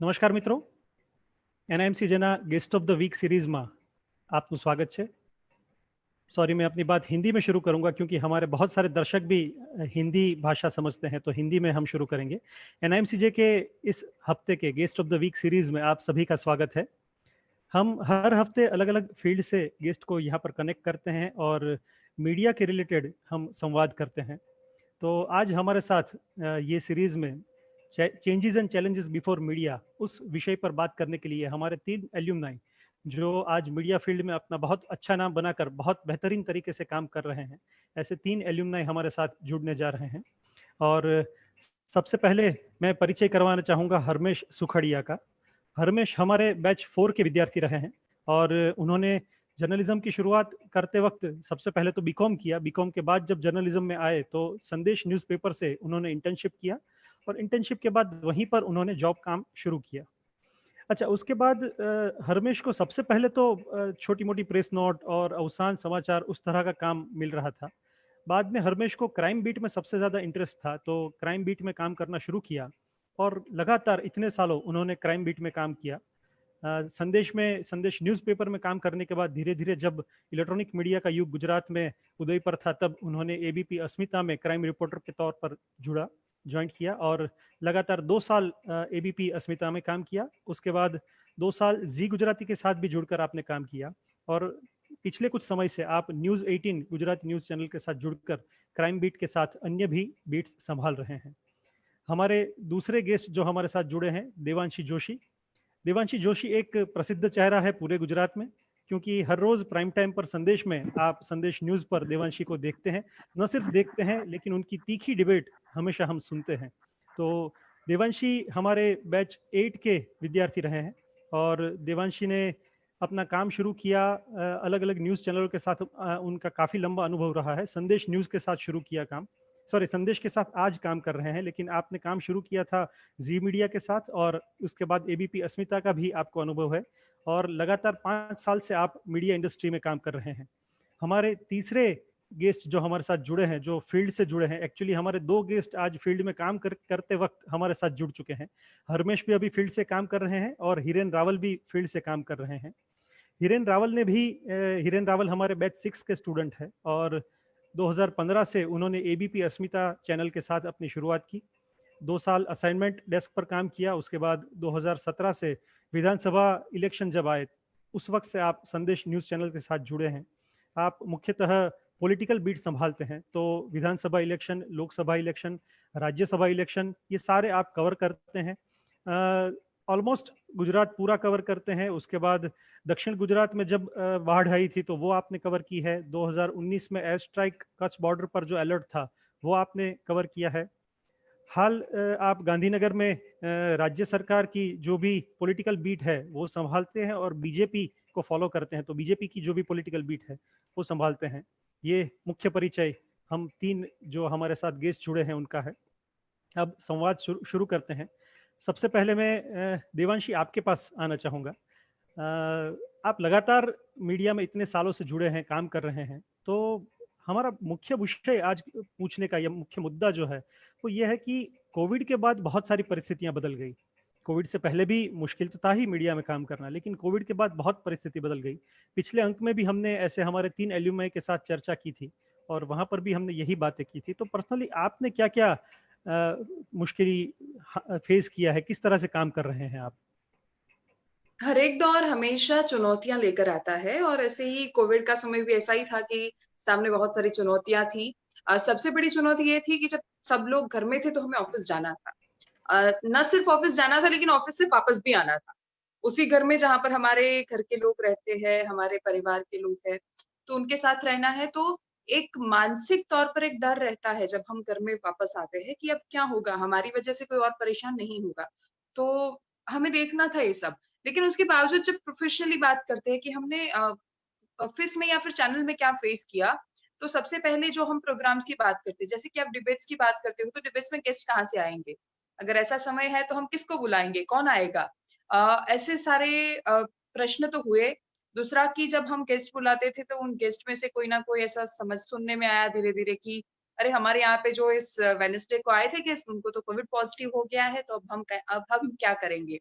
નમસ્કાર મિત્રો, એનઆઈએમસી જેના गेस्ट ऑफ द वीक सीरीजમાં આપનું સ્વાગત છે। सॉरी, मैं अपनी बात हिंदी में शुरू करूंगा क्योंकि हमारे बहुत सारे दर्शक भी हिंदी भाषा समझते हैं, तो हिंदी में हम शुरू करेंगे। एनआईएमसीजे के इस हफ्ते के guest of the week series में आप सभी का स्वागत है। हम हर हफ्ते अलग अलग फील्ड से गेस्ट को यहाँ पर कनेक्ट करते हैं और मीडिया के रिलेटेड हम संवाद करते हैं। तो आज हमारे साथ ये सीरीज में changes and challenges before media उस विषय पर बात करने के लिए हमारे 3 एल्यूमनाई जो आज मीडिया फील्ड में अपना बहुत अच्छा नाम बनाकर बहुत बेहतरीन तरीके से काम कर रहे हैं, ऐसे 3 एल्यूमनाई हमारे साथ जुड़ने जा रहे हैं। और सबसे पहले मैं परिचय करवाना चाहूँगा हरमेश सुखड़िया का। हरमेश हमारे बैच 4 के विद्यार्थी रहे हैं और उन्होंने जर्नलिज्म की शुरुआत करते वक्त सबसे पहले तो बीकॉम किया। बीकॉम के बाद जब जर्नलिज्म में आए तो संदेश न्यूज़पेपर से उन्होंने इंटर्नशिप किया और इंटर्नशिप के बाद वहीं पर उन्होंने जॉब काम शुरू किया। अच्छा, उसके बाद हरमेश को सबसे पहले तो छोटी मोटी प्रेस नोट और अवसान समाचार उस तरह का काम मिल रहा था। बाद में हरमेश को क्राइम बीट में सबसे ज़्यादा इंटरेस्ट था, तो क्राइम बीट में काम करना शुरू किया और लगातार इतने सालों उन्होंने क्राइम बीट में काम किया। संदेश न्यूज़पेपर में काम करने के बाद धीरे धीरे जब इलेक्ट्रॉनिक मीडिया का युग गुजरात में उदय पर था, तब उन्होंने एबीपी अस्मिता में क्राइम रिपोर्टर के तौर पर ज्वाइन किया और लगातार 2 साल एबीपी अस्मिता में काम किया। उसके बाद 2 साल जी गुजराती के साथ भी जुड़कर आपने काम किया और पिछले कुछ समय से आप न्यूज़ 18 गुजरात न्यूज़ चैनल के साथ जुड़कर क्राइम बीट के साथ अन्य भी बीट्स संभाल रहे हैं। हमारे दूसरे गेस्ट जो हमारे साथ जुड़े हैं, देवांशी जोशी। देवांशी जोशी एक प्रसिद्ध चेहरा है पूरे गुजरात में, क्योंकि हर रोज प्राइम टाइम पर संदेश में आप संदेश न्यूज पर देवांशी को देखते हैं। न सिर्फ देखते हैं लेकिन उनकी तीखी डिबेट हमेशा हम सुनते हैं। तो देवांशी हमारे बैच 8 के विद्यार्थी रहे हैं और देवांशी ने अपना काम शुरू किया अलग अलग न्यूज़ चैनलों के साथ। उनका काफ़ी लंबा अनुभव रहा है। संदेश न्यूज़ के साथ शुरू किया काम, सॉरी संदेश के साथ आज काम कर रहे हैं, लेकिन आपने काम शुरू किया था जी मीडिया के साथ और उसके बाद एबीपी अस्मिता का भी आपको अनुभव है और लगातार 5 साल से आप मीडिया इंडस्ट्री में काम कर रहे हैं। हमारे तीसरे गेस्ट जो हमारे साथ जुड़े हैं, जो फील्ड से जुड़े हैं, एक्चुअली हमारे 2 गेस्ट आज फील्ड में काम करते वक्त हमारे साथ जुड़ चुके हैं। हरमेश भी अभी फील्ड से काम कर रहे हैं और हिरेन रावल भी फील्ड से काम कर रहे हैं। हिरेन रावल हमारे बैच 6 के स्टूडेंट है और 2015 से उन्होंने एबीपी अस्मिता चैनल के साथ अपनी शुरुआत की। 2 साल असाइनमेंट डेस्क पर काम किया। उसके बाद 2017 से विधानसभा इलेक्शन जब आए, उस वक्त से आप संदेश न्यूज़ चैनल के साथ जुड़े हैं। आप मुख्यतः पॉलिटिकल बीट संभालते हैं, तो Vidhan Sabha election, Lok Sabha election, Rajya Sabha election, ये सारे आप कवर करते हैं। ऑलमोस्ट गुजरात पूरा कवर करते हैं। उसके बाद दक्षिण गुजरात में जब बाढ़ आई थी तो वो आपने कवर की है। 2019 में एयर स्ट्राइक कच्छ बॉर्डर पर जो अलर्ट था वो आपने कवर किया है। हाल आप गांधीनगर में राज्य सरकार की जो भी पॉलिटिकल बीट है वो संभालते हैं और बीजेपी को फॉलो करते हैं, तो बीजेपी की जो भी पॉलिटिकल बीट है वो संभालते हैं। ये मुख्य परिचय हम 3 जो हमारे साथ गेस्ट जुड़े हैं उनका है। अब संवाद शुरू करते हैं। सबसे पहले मैं देवांशी आपके पास आना चाहूँगा। आप लगातार मीडिया में इतने सालों से जुड़े हैं, काम कर रहे हैं, तो हमारा मुख्य विषय आज पूछने का या मुख्य मुद्दा जो है वो ये है कि कोविड के बाद बहुत सारी परिस्थितियां बदल गई। कोविड से पहले भी मुश्किल तो था ही मीडिया में काम करना, लेकिन कोविड के बाद बहुत परिस्थिति बदल गई। पिछले अंक में भी हमने ऐसे हमारे 3 एल्यूमनाई के साथ चर्चा की थी और वहां पर भी हमने यही बातें की थी। तो पर्सनली आपने क्या क्या मुश्किल फेस किया है, किस तरह से काम कर रहे हैं आप? हर एक दौर हमेशा चुनौतियाँ लेकर आता है और ऐसे ही कोविड का समय भी ऐसा ही था कि सामने बहुत सारी चुनौतियाँ थी। सबसे बड़ी चुनौती ये थी कि जब सब लोग घर में थे तो हमें ऑफ़िस जाना था। ना सिर्फ़ ऑफ़िस जाना था लेकिन ऑफ़िस से वापस भी आना था। उसी घर में जहाँ पर हमारे घर के लोग रहते हैं, हमारे परिवार के लोग हैं, तो उनके साथ रहना है, तो एक मानसिक तौर पर एक डर रहता है जब हम घर में वापस आते हैं कि अब क्या होगा? हमारी वज़ह से कोई और परेशान नहीं होगा। तो हमें देखना था ये सब। लेकिन उसके बावजूद जब प्रोफ़ेशनली बात करते हैं कि हमने ऑफ़िस में या फिर चैनल में क्या फ़ेस किया, तो सबसे पहले जो हम प्रोग्राम्स की बात करते हैं, जैसे कि आप डिबेट्स की बात करते हो, तो डिबेट्स में गेस्ट कहाँ से आएँगे? अगर ऐसा समय है तो हम किसको बुलाएँगे? कौन आएगा? ऐसे सारे प्रश्न तो हुए। दूसरा कि जब हम गेस्ट बुलाते थे, तो उन गेस्ट में से कोई ना कोई ऐसा समझ सुनने में आया धीरे-धीरे कि अरे हमारे यहाँ पे जो इस वेडनेसडे को आए थे गेस्ट उनको तो कोविड पॉजिटिव हो गया है, तो अब हम क्या करेंगे?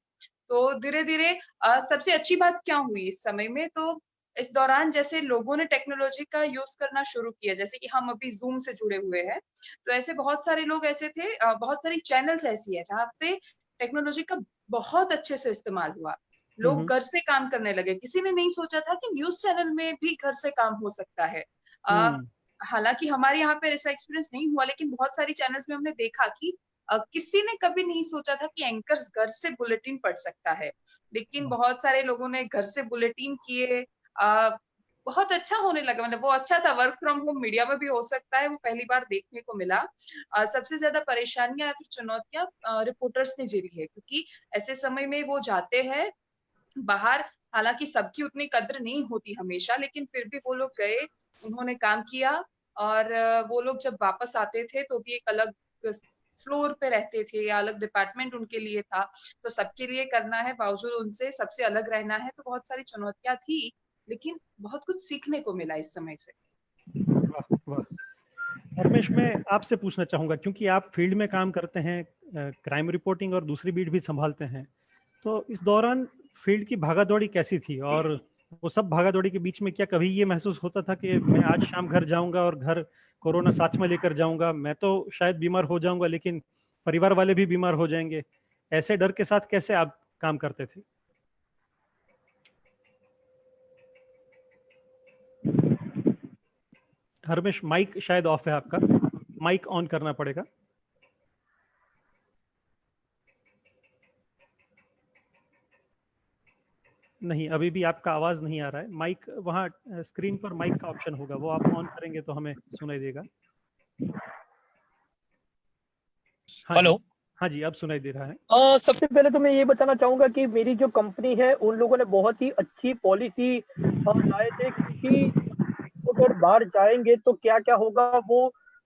तो धीरे-धीरे सबसे अच्छी बात क्या हुई इस समय में, तो इस दौरान जैसे लोगों ने टेक्नोलॉजी का यूज़ करना शुरू किया, जैसे कि हम अभी ज़ूम से जुड़े हुए हैं, तो ऐसे बहुत सारे लोग ऐसे थे, बहुत सारी चैनल्स ऐसी हैं जहाँ पे टेक्नोलॉजी का बहुत अच्छे से इस्तेमाल हुआ। लोग घर से काम करने लगे, किसी ने नहीं सोचा था कि न्यूज़ चैनल में भी घर से काम हो सकता है। अ, हम्म। हालाँकि हमारे यहाँ पे ऐसा एक्सपीरियंस नहीं हुआ, लेकिन बहुत सारी चैनल्स में हमने देखा कि किसी ने कभी नहीं सोचा था कि एंकर्स घर से बुलेटिन पढ़ सकता है। लेकिन वाह। बहुत सारे लोगों ने घर से बुलेटिन किए, अ, बहुत अच्छा होने लगा, मतलब वो अच्छा था, वर्क फ्रॉम होम मीडिया में भी हो सकता है, वो पहली बार देखने को मिला। सबसे ज़्यादा परेशानियाँ या फिर चुनौतियाँ रिपोर्टर्स ने झेली है, क्योंकि ऐसे समय में वो जाते हैं बाहर, हालाँकि सबकी उतनी कद्र नहीं होती हमेशा, लेकिन फिर भी वो लोग गए, उन्होंने काम किया और वो लोग जब वापस आते थे तो भी एक अलग फ्लोर पे रहते थे या अलग डिपार्टमेंट उनके लिए था, तो सबके लिए करना है, बावजूद उनसे सबसे अलग रहना है, तो बहुत सारी चुनौतियाँ थी, लेकिन बहुत कुछ सीखने को मिला इस समय से। वाह वाह। धर्मेश, मैं आपसे पूछना चाहूंगा, क्योंकि आप फील्ड में काम करते हैं, क्राइम रिपोर्टिंग और दूसरी बीट भी संभालते हैं, तो इस दौरान फील्ड की भागादौड़ी कैसी थी? और वो सब भागादौड़ी के बीच में क्या कभी ये महसूस होता था कि मैं आज शाम घर जाऊंगा और घर कोरोना साथ में लेकर जाऊंगा, मैं तो शायद बीमार हो जाऊंगा लेकिन परिवार वाले भी बीमार हो जाएंगे, ऐसे डर के साथ कैसे आप काम करते थे? हरमेश, माइक शायद ऑफ है आपका, माइक ऑन करना पड़ेगा। नहीं, अभी भी आपका आवाज नहीं आ रहा है। माइक वहाँ स्क्रीन पर माइक का ऑप्शन होगा, वो आप ऑन करेंगे तो हमें सुनाई देगा। हाँ जी। हेलो। हाँ जी, अब सुनाई दे रहा है। सबसे पहले तो मैं ये बताना चाहूँगा कि मेरी जो कंपनी है, उन लोगों ने बहुत ही अच्छी पॉलिसी लाए थे, क्योंकि अगर बाहर जाएँगे तो क्या-क्या होगा,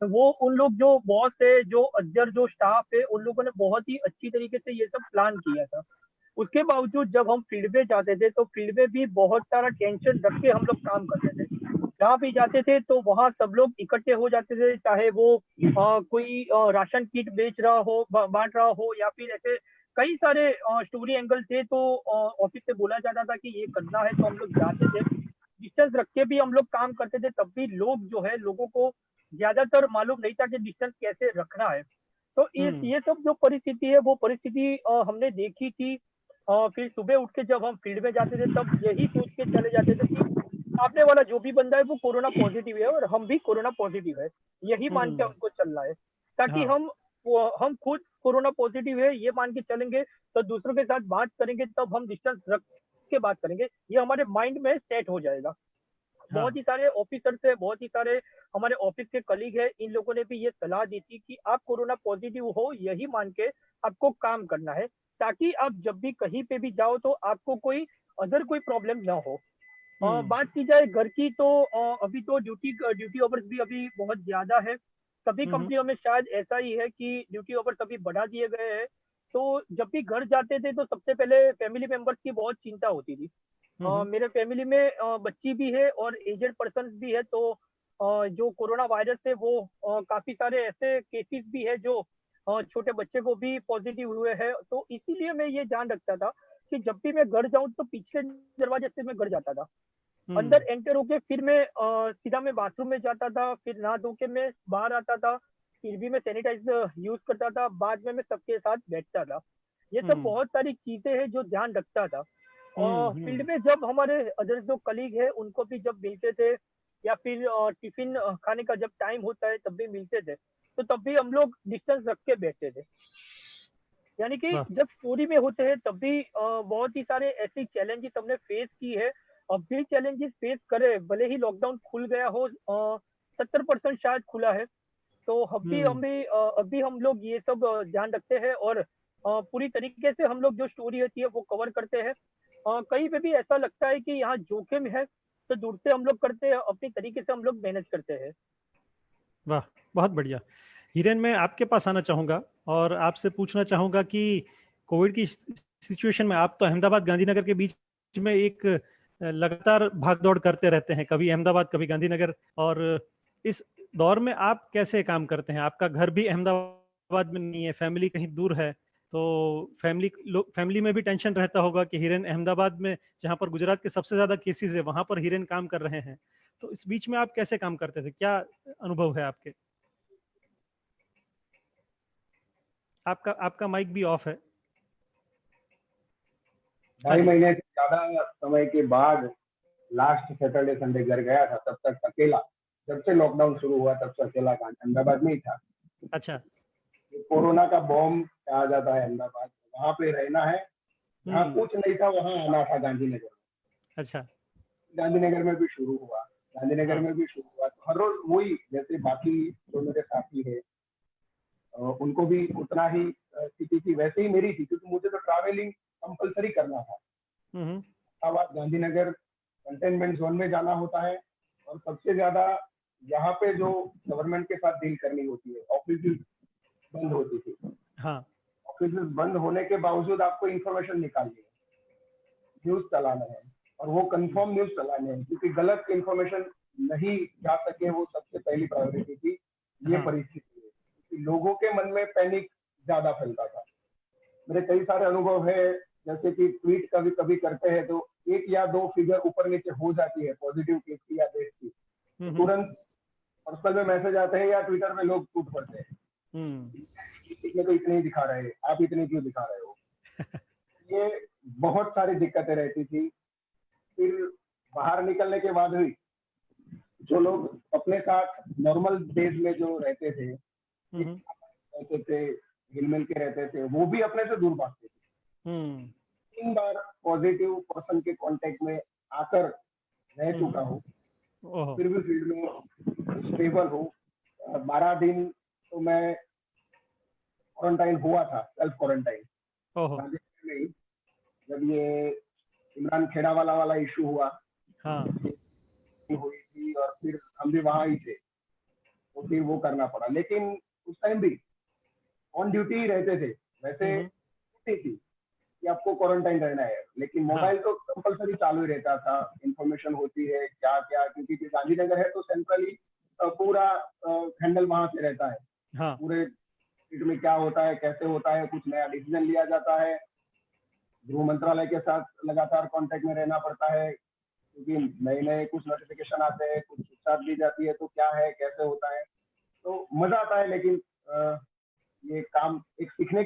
वो उन लोग जो बॉस है, जो अदर जो स्टाफ है, उन लोगों ने बहुत ही अच्छी तरीके से ये सब प्लान किया था। उसके बावजूद जब हम फील्ड पे जाते थे, तो फील्ड में भी बहुत सारा टेंशन रख के हम लोग काम करते थे। जहाँ भी जाते थे तो वहाँ सब लोग इकट्ठे हो जाते थे, चाहे वो कोई राशन किट बेच रहा हो, बाँट रहा हो, या फिर ऐसे कई सारे स्टोरी एंगल थे, तो ऑफिस से बोला जाता था कि ये करना है, तो हम लोग जाते थे। डिस्टेंस रख के भी हम लोग काम करते थे, तब भी लोग जो है, लोगों को ज़्यादातर मालूम नहीं था कि डिस्टेंस कैसे रखना है। तो इस हम्म। ये सब जो परिस्थिति है, वो परिस्थिति हमने देखी थी। फिर सुबह उठ के जब हम फील्ड में जाते थे, तब यही सोच के चले जाते थे कि सामने वाला जो भी बंदा है, वो कोरोना पॉजिटिव है और हम भी कोरोना पॉजिटिव है। यही मान के हम्म। हमको चलना है, ताकि हाँ। हम खुद कोरोना पॉजिटिव है ये मान के चलेंगे, तो दूसरों के साथ बात करेंगे तब हम डिस्टेंस रख के बात करेंगे। ये हमारे माइंड में सेट हो जाएगा। हाँ। बहुत ही सारे ऑफिसर्स है, बहुत ही सारे हमारे ऑफिस के कलीग है, इन लोगों ने भी ये सलाह दी थी कि आप कोरोना पॉजिटिव हो यही मान के आपको काम करना है, ताकि आप जब भी कहीं पे भी जाओ तो आपको कोई अदर कोई प्रॉब्लम ना हो। हम्म। बात की जाए घर की, तो अभी तो ड्यूटी अवर्स भी अभी बहुत ज्यादा है। सभी हम्म। कंपनियों में शायद ऐसा ही है कि ड्यूटी अवर्स अभी बढ़ा दिए गए हैं। तो जब भी घर जाते थे तो सबसे पहले फैमिली मेंबर्स की बहुत चिंता होती थी। हम्म। मेरे फैमिली में बच्ची भी है और एजेड पर्सन भी है, तो जो कोरोना वायरस है वो काफी सारे ऐसे केसेस भी है जो छोटे बच्चे को भी पॉजिटिव हुए हैं, तो इसीलिए मैं ये ध्यान रखता था कि जब भी मैं घर जाऊं तो पिछले दरवाजे से मैं घर जाता था। अंदर हम्म। एंटर होके फिर मैं सीधा मैं बाथरूम में जाता था, फिर नहा धो के मैं बाहर आता था, फिर भी मैं सैनिटाइजर यूज करता था, बाद में मैं सबके साथ बैठता था। ये सब हम्म। बहुत सारी चीजें हैं जो ध्यान रखता था। हम्म। और फील्ड में जब हमारे अदर जो कलीग है उनको भी जब मिलते थे, या फिर टिफिन खाने का जब टाइम होता है तब भी मिलते थे, तो तब भी हम लोग डिस्टेंस रख के बैठते थे। यानी कि वाह। जब स्टोरी में होते हैं तब भी बहुत ही सारे ऐसी चैलेंजेस हमने फेस की है। अब भी चैलेंजेस फेस करे, भले ही लॉकडाउन खुल गया हो, 70% शायद खुला है, तो हम्म। अभी हम लोग ये सब ध्यान रखते हैं, और पूरी तरीके से हम लोग जो स्टोरी होती है वो कवर करते हैं। कहीं पे भी ऐसा लगता है कि यहाँ जोखिम है, तो दूर से हम लोग करते हैं, अपनी तरीके से हम लोग मैनेज करते हैं। वाह, बहुत बढ़िया। हिरेन, मैं आपके पास आना चाहूंगा और आपसे पूछना चाहूंगा कि कोविड की सिचुएशन में आप तो अहमदाबाद गांधीनगर के बीच में एक लगातार भाग दौड़ करते रहते हैं, कभी अहमदाबाद कभी गांधीनगर, और इस दौर में आप कैसे काम करते हैं? आपका घर भी अहमदाबाद में नहीं है, फैमिली कहीं दूर है, तो फैमिली में भी टेंशन रहता होगा कि हिरेन अहमदाबाद में, जहाँ पर गुजरात के सबसे ज्यादा केसेस है, वहां पर हिरेन काम कर रहे हैं। तो इस बीच में आप कैसे काम करते थे? क्या अनुभव है आपके? आपका आपका माइक भी ऑफ है। हाँ 2.5 जी। महीने से ज्यादा समय के बाद लास्ट सैटरडे संडे घर गया था, तब तक अकेला। जब से लॉकडाउन शुरू हुआ तब से अकेला अहमदाबाद में ही था। अच्छा। कोरोना का बॉम्ब कहा जाता है अहमदाबाद, वहां पे रहना है। जहाँ कुछ नहीं था वहां आना था गांधीनगर। अच्छा। गांधीनगर में भी शुरू हुआ, गांधीनगर हाँ। में भी शुरू हुआ, तो हर रोज वही, जैसे बाकी जो मेरे साथी है उनको भी उतना ही स्थिति थी, वैसे ही मेरी थी, क्योंकि मुझे तो ट्रैवलिंग कंपलसरी करना था। अब गांधीनगर कंटेनमेंट जोन में जाना होता है, और सबसे ज्यादा यहाँ पे जो गवर्नमेंट के साथ डील करनी होती है, ऑफिस बंद होती थी। हाँ। ऑफिस बंद होने के बावजूद आपको इंफॉर्मेशन निकालनी है, न्यूज चलाना है, और वो कंफर्म न्यूज चलाने हैं, क्योंकि गलत इंफॉर्मेशन नहीं जा सके, वो सबसे पहली प्रायोरिटी थी। ये हाँ। परिस्थिति है, क्योंकि लोगों के मन में पैनिक ज्यादा फैलता था। मेरे कई सारे अनुभव है, जैसे कि ट्वीट कभी कभी करते हैं तो 1 या 2 फिगर ऊपर नीचे हो जाती है पॉजिटिव केस की या डेथ की, तो तुरंत पर्सनल में मैसेज आते हैं या ट्विटर में लोग टूट पड़ते हैं, इसमें तो इतने ही दिखा रहे हैं, आप इतने क्यों दिखा रहे हो। ये बहुत सारी दिक्कतें रहती थी। फिर बाहर निकलने के बाद भी जो लोग अपने साथ नॉर्मल डेज में जो रहते थे, हिल मिल के रहते थे, वो भी अपने से दूर भागते थे। 3 बार पॉजिटिव पर्सन के कांटेक्ट में आकर रह चुका हूँ, फिर भी फील्ड में स्टेबल हूँ। 12 दिन तो मैं क्वारंटाइन हुआ था, सेल्फ क्वारंटाइन। जब ये इमरान खेड़ा वाला इशू हुआ, हाँ। हुई थी, और फिर हम भी वहां ही थे, तो फिर वो करना पड़ा। लेकिन उस टाइम भी ऑन ड्यूटी ही रहते थे। वैसे छुट्टी थी कि आपको क्वारंटाइन रहना है, लेकिन मोबाइल तो कंपलसरी चालू ही रहता था। इंफॉर्मेशन होती है क्या क्या, क्योंकि गांधीनगर है तो सेंट्रली पूरा हैंडल वहां से रहता है। हाँ। पूरे स्टेट में क्या होता है, कैसे होता है, कुछ नया डिसीजन लिया जाता है। गृह मंत्रालय के साथ लगातार कांटेक्ट में रहना पड़ता है, क्योंकि नए नए कुछ नोटिफिकेशन आते हैं, कुछ शिक्षा दी जाती है, तो क्या है कैसे होता है, तो मजा आता है। लेकिन ये काम एक सीखने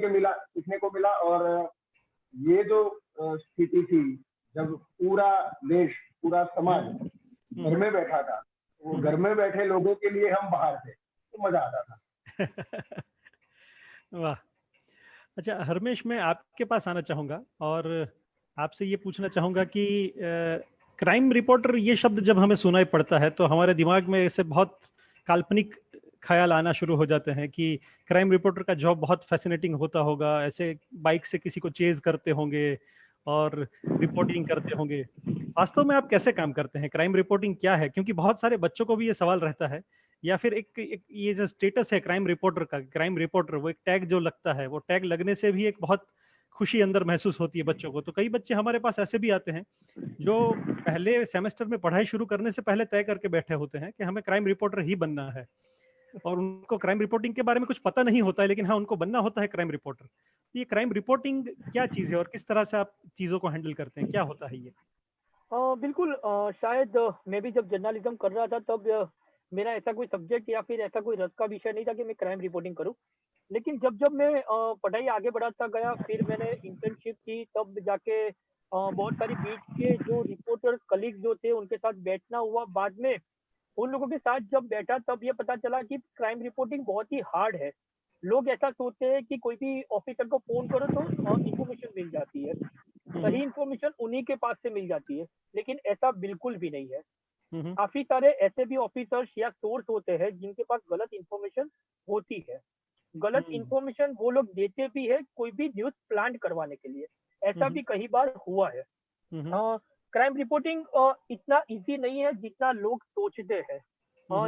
को मिला। और ये जो स्थिति थी, जब पूरा देश, पूरा समाज घर में बैठा था, वो घर में बैठे लोगों के लिए हम बाहर थे, तो मजा आता था। वाह। अच्छा हरमेश, मैं आपके पास आना चाहूँगा और आपसे ये पूछना चाहूँगा कि क्राइम रिपोर्टर ये शब्द जब हमें सुनाई पड़ता है तो हमारे दिमाग में ऐसे बहुत काल्पनिक ख्याल आना शुरू हो जाते हैं कि क्राइम रिपोर्टर का जॉब बहुत फैसिनेटिंग होता होगा, ऐसे बाइक से किसी को चेज करते होंगे और रिपोर्टिंग करते होंगे। वास्तव में आप कैसे काम करते हैं? क्राइम रिपोर्टिंग क्या है? क्योंकि बहुत सारे बच्चों को भी ये सवाल रहता है, या फिर एक ये जो स्टेटस है क्राइम रिपोर्टर का, क्राइम रिपोर्टर, वो एक टैग जो लगता है, वो टैग लगने से भी एक बहुत खुशी अंदर महसूस होती है बच्चों को। तो कई बच्चे हमारे पास ऐसे भी आते हैं जो पहले सेमेस्टर में पढ़ाई शुरू करने से पहले तय करके बैठे होते हैं कि हमें क्राइम रिपोर्टर ही बनना है, और उनको क्राइम रिपोर्टिंग के बारे में कुछ पता नहीं होता है, लेकिन हाँ उनको बनना होता है क्राइम रिपोर्टर। ये क्राइम रिपोर्टिंग क्या चीज़ है और किस तरह से आप चीज़ों को हैंडल करते हैं? क्या होता है ये? बिल्कुल, शायद मैं भी जब जर्नलिज्म कर रहा था तब मेरा ऐसा कोई सब्जेक्ट या फिर ऐसा कोई रस का विषय नहीं था कि मैं क्राइम रिपोर्टिंग करूं। लेकिन जब जब मैं पढ़ाई आगे बढ़ाता गया, फिर मैंने इंटर्नशिप की, तब जाके बहुत सारी बीट के जो रिपोर्टर कलीग जो थे उनके साथ बैठना हुआ। बाद में उन लोगों के साथ जब बैठा तब ये पता चला कि क्राइम रिपोर्टिंग बहुत ही हार्ड है। लोग ऐसा सोचते हैं कि कोई भी ऑफिसर को फोन करो तो इंफॉर्मेशन मिल जाती है, सही इंफॉर्मेशन उन्हीं के पास से मिल जाती है, लेकिन ऐसा बिल्कुल भी नहीं है। काफी सारे ऐसे भी ऑफिसर्स या सोर्स होते हैं जिनके पास गलत इंफॉर्मेशन होती है। गलत इंफॉर्मेशन वो लोग देते भी है कोई भी न्यूज प्लांट करवाने के लिए। ऐसा भी कई बार हुआ है। क्राइम रिपोर्टिंग इतना इजी नहीं है जितना लोग सोचते हैं।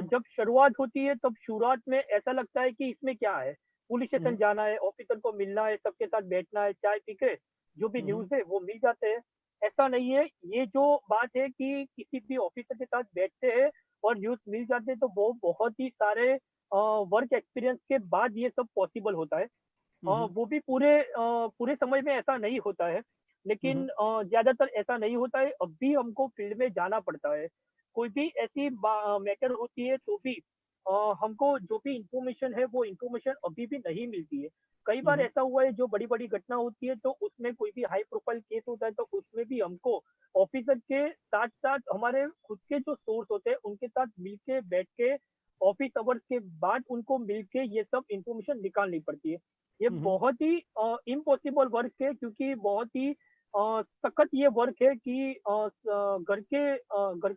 जब शुरुआत होती है तब शुरुआत में ऐसा लगता है कि इसमें क्या है, पुलिस स्टेशन जाना है, ऑफिसर को मिलना है, सबके साथ बैठना है, चाय पी के जो भी न्यूज है वो मिल जाते हैं। ऐसा नहीं है। ये जो बात है कि किसी भी ऑफिसर के साथ बैठते हैं और न्यूज मिल जाते तो वो बहुत ही सारे वर्क एक्सपीरियंस के बाद ये सब पॉसिबल होता है। वो भी पूरे समय में ऐसा नहीं होता है, लेकिन ज्यादातर ऐसा नहीं होता है। अब भी हमको फील्ड में जाना पड़ता है। कोई भी ऐसी मैटर होती है तो भी हमको जो भी इंफॉर्मेशन है वो इंफॉर्मेशन अभी भी नहीं मिलती है। कई बार ऐसा हुआ है, जो बड़ी बड़ी घटना होती है तो उसमें कोई भी हाई प्रोफाइल केस होता है तो उसमें भी हमको ऑफिसर के साथ साथ हमारे खुद के जो सोर्स होते हैं उनके साथ मिलके बैठ के ऑफिस आवर्स के बाद उनको मिलके ये सब इंफॉर्मेशन निकालनी पड़ती है। ये बहुत ही इम्पॉसिबल वर्क है, क्योंकि बहुत ही सख्त ये वर्क है कि घर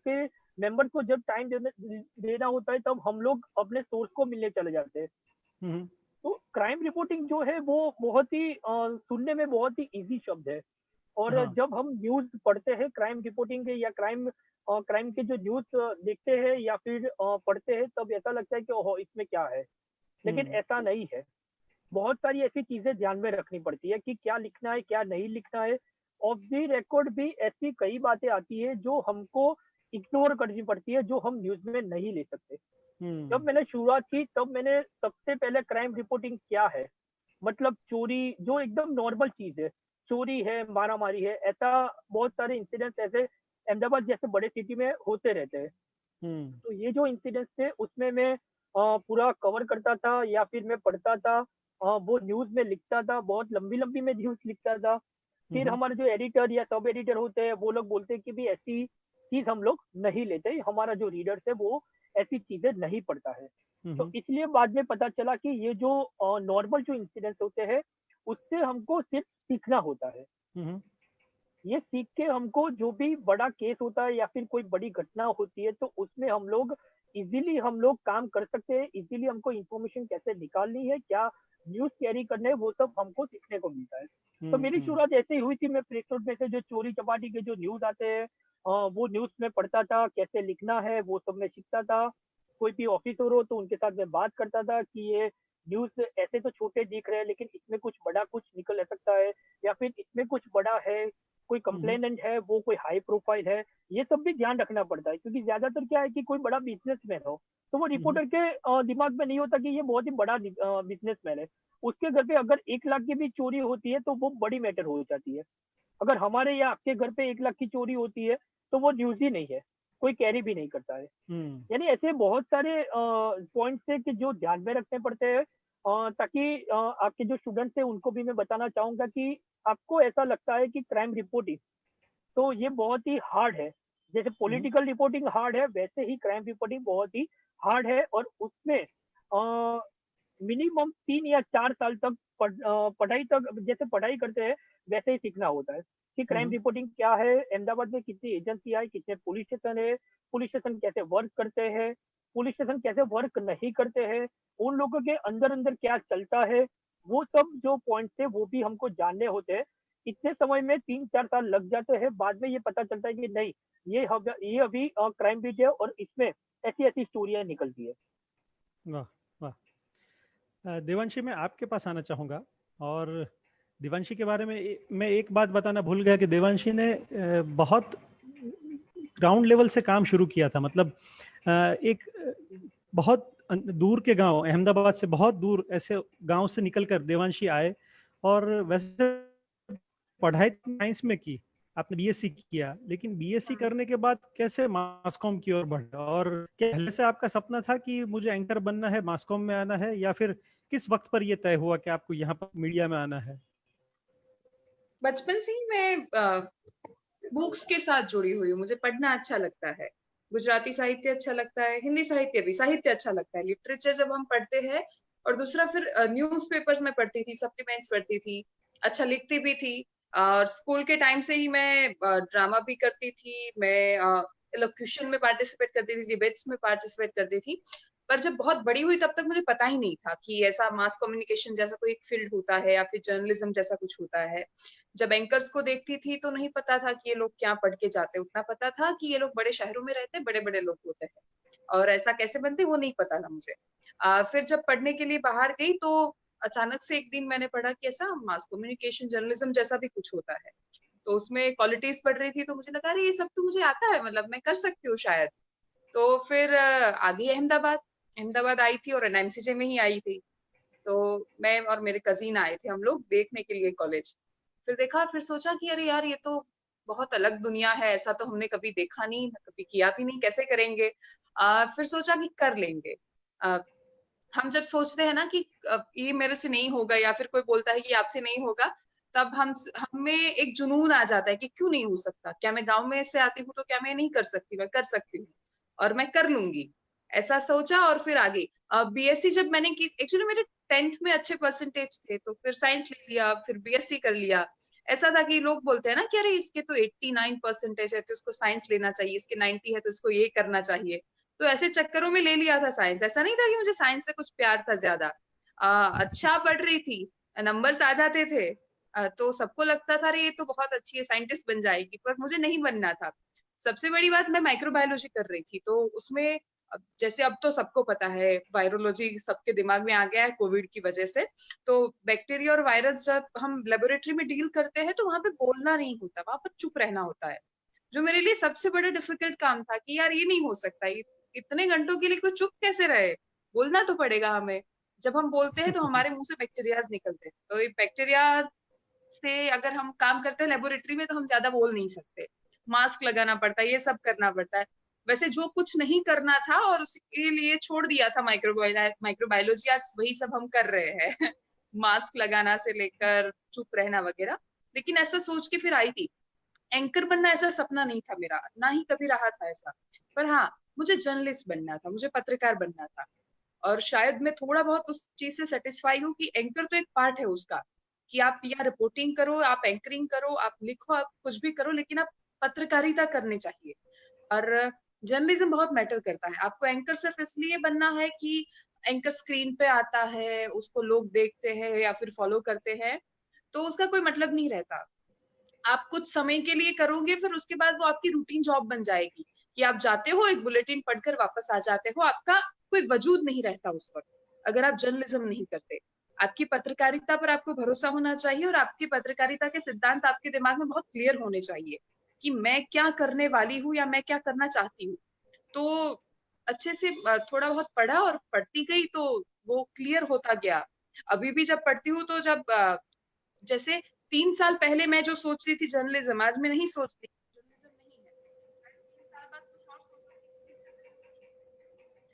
के मेंबर को जब टाइम देना होता है तब हम लोग अपने सोर्स को मिलने चले जाते हैं। तो क्राइम रिपोर्टिंग जो है वो बहुत ही सुनने में बहुत ही इजी शब्द है, और हाँ। जब हम न्यूज पढ़ते हैं क्राइम रिपोर्टिंग के या क्राइम के जो न्यूज देखते हैं या फिर पढ़ते हैं, तब ऐसा लगता है कि ओहो इसमें क्या है, लेकिन ऐसा नहीं है। बहुत सारी ऐसी चीजें ध्यान में रखनी पड़ती है कि क्या लिखना है क्या नहीं लिखना है। ऑफ द रिकॉर्ड भी ऐसी कई बातें आती है जो हमको इग्नोर करनी पड़ती है, जो हम न्यूज में नहीं ले सकते। जब मैंने शुरुआत की तब मैंने सबसे पहले क्राइम रिपोर्टिंग क्या है, मतलब चोरी जो एकदम नॉर्मल चीज है, चोरी है मारा मारी है, ऐसा बहुत सारे इंसिडेंट्स ऐसे अहमदाबाद जैसे बड़े सिटी में होते रहते हैं। तो ये जो इंसिडेंट्स थे उसमें मैं पूरा कवर करता था या फिर मैं पढ़ता था, वो न्यूज में लिखता था, बहुत लंबी लंबी में न्यूज लिखता था। फिर हमारे जो एडिटर या सब एडिटर होते हैं वो लोग बोलते हैं कि भी ऐसी चीज हम लोग नहीं लेते, हमारा जो रीडर्स है वो ऐसी चीजें नहीं पढ़ता है। तो इसलिए बाद में पता चला कि ये जो नॉर्मल जो इंसिडेंट्स होते हैं उससे हमको सिर्फ सीखना होता है। ये सीख के हमको जो भी बड़ा केस होता है या फिर कोई बड़ी घटना होती है तो उसमें हम लोग इजीली हम लोग काम कर सकते हैं। इजीली हमको इंफॉर्मेशन कैसे निकालनी है, क्या न्यूज कैरी करने है, वो सब हमको सीखने को मिलता है। तो मेरी शुरुआत ऐसे ही हुई थी। मैं प्रेस नोट में से जो चोरी चपाटी के जो न्यूज आते हैं वो न्यूज में पढ़ता था, कैसे लिखना है वो सब मैं सीखता था। कोई भी ऑफिसर हो तो उनके साथ मैं बात करता था कि ये न्यूज ऐसे तो छोटे दिख रहे हैं लेकिन इसमें कुछ बड़ा कुछ निकल सकता है, या फिर इसमें कुछ बड़ा है, कोई कंप्लेनेंट है वो कोई हाई प्रोफाइल है। ये सब भी ध्यान रखना पड़ता है, क्योंकि ज्यादातर क्या है कि कोई बड़ा बिजनेसमैन हो तो वो रिपोर्टर के दिमाग में नहीं होता कि ये बहुत ही बड़ा बिजनेसमैन है। उसके घर पे अगर 1 लाख की भी चोरी होती है तो वो बड़ी मैटर हो जाती है। अगर हमारे या आपके घर पे 1 लाख की चोरी होती है तो वो न्यूज ही नहीं है, कोई कैरी भी नहीं करता है। यानी ऐसे बहुत सारे पॉइंट्स है कि जो ध्यान में रखने पड़ते हैं, ताकि आपके जो स्टूडेंट्स हैं उनको भी मैं बताना चाहूंगा कि आपको ऐसा लगता है कि क्राइम रिपोर्टिंग तो ये बहुत ही हार्ड है, जैसे पॉलिटिकल रिपोर्टिंग हार्ड है वैसे ही क्राइम रिपोर्टिंग बहुत ही हार्ड है। और उसमें मिनिमम 3 या 4 साल तक पढ़ाई तक, जैसे पढ़ाई करते हैं वैसे ही सीखना होता है कि क्राइम रिपोर्टिंग क्या है, अहमदाबाद में कितनी एजेंसी है, कितने पुलिस स्टेशन है, पुलिस स्टेशन कैसे वर्क करते हैं, पुलिस स्टेशन कैसे वर्क नहीं करते हैं, उन लोगों के अंदर अंदर क्या चलता है, वो सब जो पॉइंट्स है वो भी हमको जानने होते हैं। इतने समय में 3-4 साल लग जाते हैं, बाद में ये पता चलता है कि नहीं ये अभी क्राइम बीट है और इसमें ऐसी ऐसी स्टोरियां निकलती है। वाह वाह। देवांशी, मैं आपके पास आना चाहूँगा। और देवांशी के बारे में मैं एक बात बताना भूल गया कि देवांशी ने बहुत ग्राउंड लेवल से काम शुरू किया था। मतलब एक बहुत दूर के गांव, अहमदाबाद से बहुत दूर ऐसे गांव से निकलकर देवांशी आए, और वैसे पढ़ाई साइंस में की, आपने बीएससी किया, लेकिन बीएससी करने के बाद कैसे मास कॉम की ओर बढ़ा? और क्या पहले से आपका सपना था कि मुझे एंकर बनना है, मास कॉम में आना है, या फिर किस वक्त पर यह तय हुआ कि आपको यहाँ पर मीडिया में आना है? बचपन से ही मैं बुक्स के साथ जुड़ी हुई हूँ। मुझे पढ़ना अच्छा लगता है, गुजराती साहित्य अच्छा लगता है, हिंदी साहित्य भी, साहित्य अच्छा लगता है, लिटरेचर जब हम पढ़ते हैं। और दूसरा फिर न्यूज पेपर्स में पढ़ती थी, सप्लीमेंट्स पढ़ती थी, अच्छा लिखती भी थी। और स्कूल के टाइम से ही मैं ड्रामा भी करती थी, मैं इलोक्यूशन में पार्टिसिपेट करती थी, डिबेट्स में पार्टिसिपेट करती थी। पर जब बहुत बड़ी हुई तब तक मुझे पता ही नहीं था कि ऐसा मास कम्युनिकेशन जैसा कोई एक फील्ड होता है या फिर जर्नलिज्म जैसा कुछ होता है। जब एंकर्स को देखती थी तो नहीं पता था कि ये लोग क्या पढ़ के जाते, उतना पता था कि ये लोग बड़े शहरों में रहते, बड़े बड़े लोग होते हैं, और ऐसा कैसे बनते वो नहीं पता था मुझे। फिर जब पढ़ने के लिए बाहर गई तो अचानक से एक दिन मैंने पढ़ा कि ऐसा मास कम्युनिकेशन जर्नलिज्म जैसा भी कुछ होता है। तो उसमें क्वालिटीज पढ़ रही थी तो मुझे लगा अरे ये सब तो मुझे आता है, मतलब मैं कर सकती हूँ शायद। तो फिर आ गई अहमदाबाद आई थी और एनएमसीजे में ही आई थी। तो मैं और मेरे कजिन आए थे हम लोग देखने के लिए कॉलेज। फिर देखा, फिर सोचा कि अरे यार ये तो बहुत अलग दुनिया है, ऐसा तो हमने कभी देखा नहीं, कभी किया भी नहीं, कैसे करेंगे। फिर सोचा कि कर लेंगे। हम जब सोचते हैं ना कि ये मेरे से नहीं होगा या फिर कोई बोलता है कि आपसे नहीं होगा, तब हमें एक जुनून आ जाता है कि क्यों नहीं हो सकता, क्या मैं गांव में से आती हूँ तो क्या मैं नहीं कर सकती, मैं कर सकती हूँ और मैं कर लूंगी। ऐसा सोचा और फिर आगे बीएससी जब मैंने की, एक्चुअली मेरे 10th में अच्छे परसेंटेज थे तो फिर साइंस ले लिया, फिर बीएससी कर लिया। ऐसा था कि लोग बोलते हैं ना कि अरे इसके तो 89 परसेंटेज है तो इसको साइंस लेना चाहिए, इसके 90 है तो इसको ये करना चाहिए। तो ऐसे चक्करों में ले लिया था साइंस। ऐसा नहीं था कि मुझे साइंस से कुछ प्यार था ज्यादा। अच्छा पढ़ रही थी, नंबर्स आ जाते थे, तो सबको लगता था अरे ये तो बहुत अच्छी है, साइंटिस्ट बन जाएगी, पर मुझे नहीं बनना था। सबसे बड़ी बात, मैं माइक्रोबायोलॉजी कर रही थी तो उसमें जैसे अब तो सबको पता है वायरोलॉजी सबके दिमाग में आ गया है कोविड की वजह से। तो बैक्टीरिया और वायरस जब हम लेबोरेटरी में डील करते हैं तो वहां पे बोलना नहीं होता, वहां पर चुप रहना होता है। जो मेरे लिए सबसे बड़ा डिफिकल्ट काम था कि यार ये नहीं हो सकता, इतने घंटों के लिए कोई चुप कैसे रहे, बोलना तो पड़ेगा हमें। जब हम बोलते हैं तो हमारे मुंह से बैक्टीरियाज निकलते हैं, तो ये बैक्टीरिया से अगर हम काम करते हैं लेबोरेटरी में तो हम ज्यादा बोल नहीं सकते, मास्क लगाना पड़ता है, ये सब करना पड़ता है। वैसे जो कुछ नहीं करना था और उसके लिए छोड़ दिया था माइक्रोबायोलॉजी, आज वही सब हम कर रहे हैं मास्क लगाना से लेकर चुप रहना वगैरह। लेकिन ऐसा सोच के फिर आई थी, एंकर बनना ऐसा सपना नहीं था मेरा, ना ही कभी रहा था ऐसा। पर हाँ, मुझे जर्नलिस्ट बनना था, मुझे पत्रकार बनना था। और शायद मैं थोड़ा बहुत उस चीज से सेटिस्फाई हूँ कि एंकर तो एक पार्ट है उसका, कि आप या रिपोर्टिंग करो, आप एंकरिंग करो, आप लिखो, आप कुछ भी करो, लेकिन आप पत्रकारिता करनी चाहिए। और जर्नलिज्म बहुत मैटर करता है। आपको एंकर सिर्फ इसलिए बनना है कि एंकर स्क्रीन पे आता है, उसको लोग देखते हैं या फिर फॉलो करते हैं, तो उसका कोई मतलब नहीं रहता। आप कुछ समय के लिए करोगे, फिर उसके बाद वो आपकी रूटीन जॉब बन जाएगी कि आप जाते हो, एक बुलेटिन पढ़कर वापस आ जाते हो, आपका कोई वजूद नहीं रहता उस वक्त अगर आप जर्नलिज्म नहीं करते। आपकी पत्रकारिता पर आपको भरोसा होना चाहिए और आपकी पत्रकारिता के सिद्धांत आपके दिमाग में बहुत क्लियर होने चाहिए कि मैं क्या करने वाली हूँ या मैं क्या करना चाहती हूँ। तो अच्छे से थोड़ा बहुत पढ़ा और पढ़ती गई तो वो क्लियर होता गया। अभी भी जब पढ़ती हूँ तो जब जैसे 3 साल पहले मैं जो सोच रही थी जर्नलिज्म, आज मैं नहीं सोचती जर्नलिज्म नहीं है। 3 साल बाद कुछ और सोच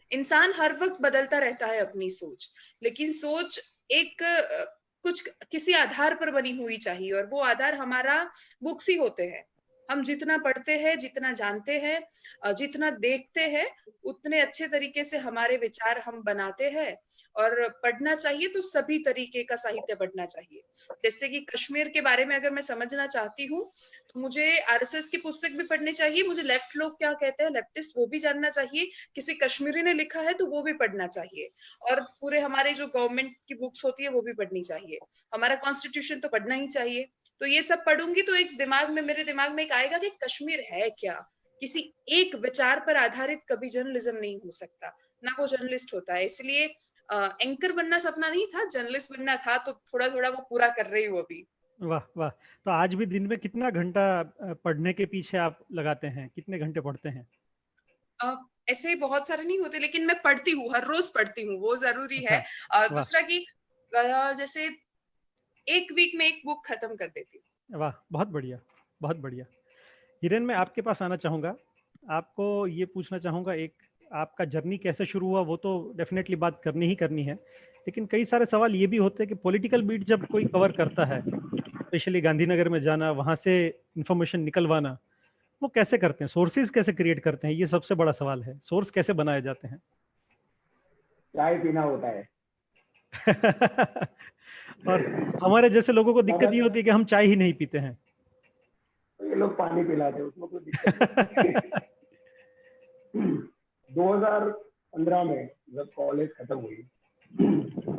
रही। इंसान हर वक्त बदलता रहता है अपनी सोच, लेकिन सोच एक कुछ किसी आधार पर बनी हुई चाहिए, और वो आधार हमारा बुक्स ही होते हैं। हम जितना पढ़ते हैं, जितना जानते हैं, जितना देखते हैं, उतने अच्छे तरीके से हमारे विचार हम बनाते हैं। और पढ़ना चाहिए तो सभी तरीके का साहित्य पढ़ना चाहिए। जैसे कि कश्मीर के बारे में अगर मैं समझना चाहती हूँ तो मुझे आरएसएस की पुस्तक भी पढ़नी चाहिए, मुझे लेफ्ट लोग क्या कहते हैं, लेफ्टिस्ट, वो भी जानना चाहिए, किसी कश्मीरी ने लिखा है तो वो भी पढ़ना चाहिए, और पूरे हमारे जो गवर्नमेंट की बुक्स होती है वो भी पढ़नी चाहिए, हमारा कॉन्स्टिट्यूशन तो पढ़ना ही चाहिए। तो ये सब पढ़ूंगी तो एक दिमाग में, मेरे दिमाग में एक आएगा कि कश्मीर है क्या। किसी एक विचार पर आधारित कभी जर्नलिज्म नहीं हो सकता, ना वो जर्नलिस्ट होता है। इसलिए एंकर बनना सपना नहीं था, जर्नलिस्ट बनना था, तो थोड़ा थोड़ा वो पूरा कर रही हूँ अभी। वाह वाह। तो आज भी दिन में कितना घंटा पढ़ने के पीछे आप लगाते हैं, कितने घंटे पढ़ते हैं? ऐसे बहुत सारे नहीं होते, लेकिन मैं पढ़ती हूँ, हर रोज पढ़ती हूँ, वो जरूरी है। अच्छा, वाह दूसरा कि जैसे एक वीक में एक बुक खत्म कर देती हूँ। वाह, बहुत बढ़िया, बहुत बढ़िया। हिरेन, मैं आपके पास आना चाहूँगा, आपको ये पूछना चाहूँगा, एक आपका जर्नी कैसे शुरू हुआ वो तो डेफिनेटली बात करनी ही करनी है, लेकिन कई सारे सवाल ये भी होते हैं कि पॉलिटिकल बीट जब कोई कवर करता है, स्पेशली गांधीनगर में जाना, वहाँ से इंफॉर्मेशन निकलवाना, वो कैसे करते हैं, सोर्सेज कैसे क्रिएट करते हैं, ये सबसे बड़ा सवाल है, सोर्स कैसे बनाए जाते हैं? चाय पीना होता है। और हमारे जैसे लोगों को दिक्कत अगर ये होती है कि हम चाय ही नहीं पीते हैं। तो ये लोग पानी पिलाते हैं, उसमें कोई दिक्कत नहीं। 2015 में जब कॉलेज खत्म हुई,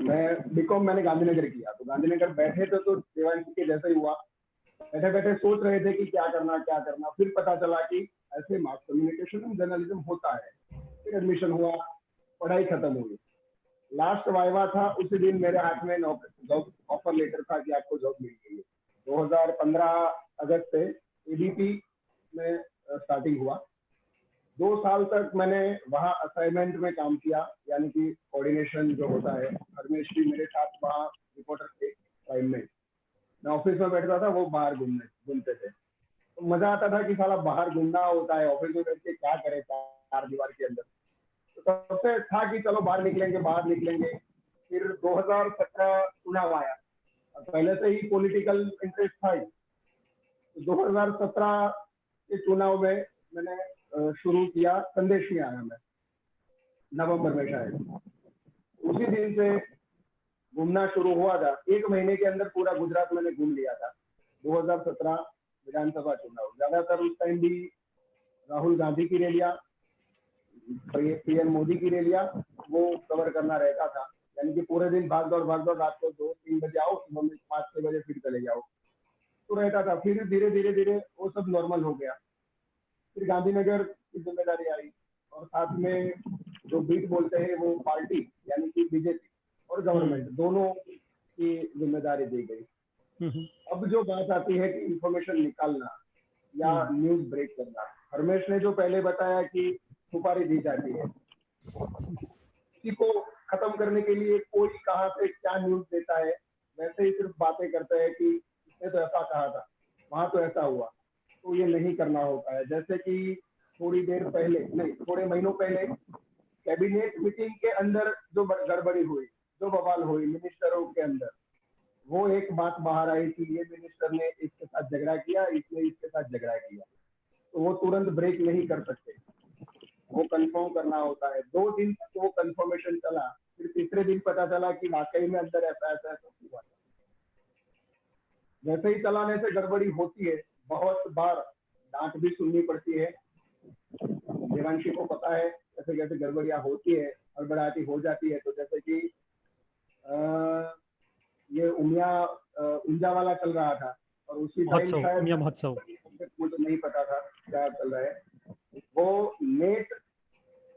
मैं बीकॉम मैंने गांधीनगर किया, तो गांधीनगर बैठे थे तो देवांशी के जैसा ही हुआ, बैठे बैठे सोच रहे थे कि क्या करना। फिर पता चला कि ऐसे मास कम्युनिकेशन एंड जर्नलिज्म होता है। फिर एडमिशन हुआ, पढ़ाई खत्म हुई, लास्ट वाइवा था, उसी दिन मेरे हाथ में जॉब ऑफर लेटर था कि आपको जॉब मिल गई है। 2015 अगस्त से एडीपी में स्टार्टिंग हुआ। 2 साल तक मैंने वहाँ असाइनमेंट में काम किया, यानी कि कोऑर्डिनेशन जो होता है। हरमेश जी मेरे साथ वहाँ रिपोर्टर थे टाइम में। मैं ऑफिस में बैठता था, वो बाहर घूमते थे। तो मजा आता था कि साला बाहर घूमना होता है, ऑफिस में बैठ के क्या करे 4 दीवार के अंदर। तो तब से था कि चलो बाहर निकलेंगे। फिर 2017 चुनाव आया, पहले से ही पॉलिटिकल इंटरेस्ट था ही। 2017 के चुनाव में मैंने शुरू किया, संदेश में आया मैं नवंबर में शायद। उसी दिन से घूमना शुरू हुआ था। 1 महीने के अंदर पूरा गुजरात मैंने घूम लिया था। 2017 विधानसभा चुनाव, ज्यादातर उस टाइम भी राहुल गांधी की रैलियां, पीएम मोदी की रैलियां वो कवर करना रहता था। यानी कि पूरे दिन भाग दौड़ रात को 2-3 बजे आओ, सुबह में 5-6 बजे फिर चले जाओ, तो रहता था। फिर धीरे वो सब नॉर्मल हो गया। फिर गांधीनगर की जिम्मेदारी आई, और साथ में जो बीट बोलते हैं वो पार्टी यानी कि बीजेपी और गवर्नमेंट दोनों की जिम्मेदारी दी गई। अब जो बात आती है कि इंफॉर्मेशन निकालना या न्यूज ब्रेक करना, हरमेश ने जो पहले बताया कि सुपारी दी जाती है, किसी को खत्म करने के लिए कोई कहाँ से क्या न्यूज देता है, वैसे ही सिर्फ बातें करता है कि इसने तो ऐसा कहा था, वहां तो ऐसा हुआ। तो ये नहीं करना होता है। जैसे कि थोड़े महीनों पहले कैबिनेट मीटिंग के अंदर जो गड़बड़ी हुई, जो बवाल हुई मिनिस्टरों के अंदर, वो एक बात बाहर आई कि ये मिनिस्टर ने इसके साथ झगड़ा किया, इसने इसके साथ झगड़ा किया, तो वो तुरंत ब्रेक नहीं कर सकते, वो कंफर्म करना होता है। 2 दिन तक वो कंफर्मेशन चला, फिर तीसरे दिन पता चला कि वाकई में अंदर ऐसा हुआ। वैसे ही चलाने से गड़बड़ी होती है, बहुत बार डांट भी सुननी पड़ती है। देवांशी को पता है कैसे कैसे गड़बड़ियां होती है, हड़बड़ाहटी हो जाती है। तो जैसे कि ये ऊंजा वाला चल रहा था, और उसी टाइम शायद मुझे नहीं पता था क्या चल रहा है। वो नेट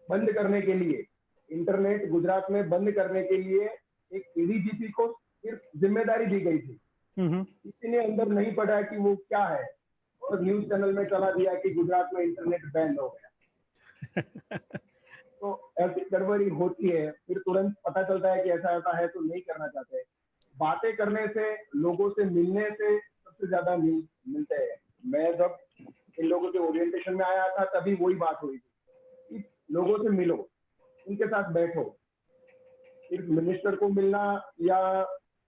बंद करने के लिए, इंटरनेट गुजरात में बंद करने के लिए एक एडीजीपी को सिर्फ जिम्मेदारी दी गई थी। किसी ने अंदर नहीं पढ़ा कि वो क्या है, और न्यूज चैनल में चला दिया कि गुजरात में इंटरनेट बैन हो गया। तो ऐसी गड़बड़ी होती है, फिर तुरंत पता चलता है कि ऐसा है, तो नहीं करना चाहते। बातें करने से, लोगों से मिलने से सबसे ज्यादा न्यूज मिलते हैं। मैं जब इन लोगों के ओरिएंटेशन में आया था तभी वही बात हुई थी कि लोगों से मिलो, उनके साथ बैठो। सिर्फ मिनिस्टर को मिलना या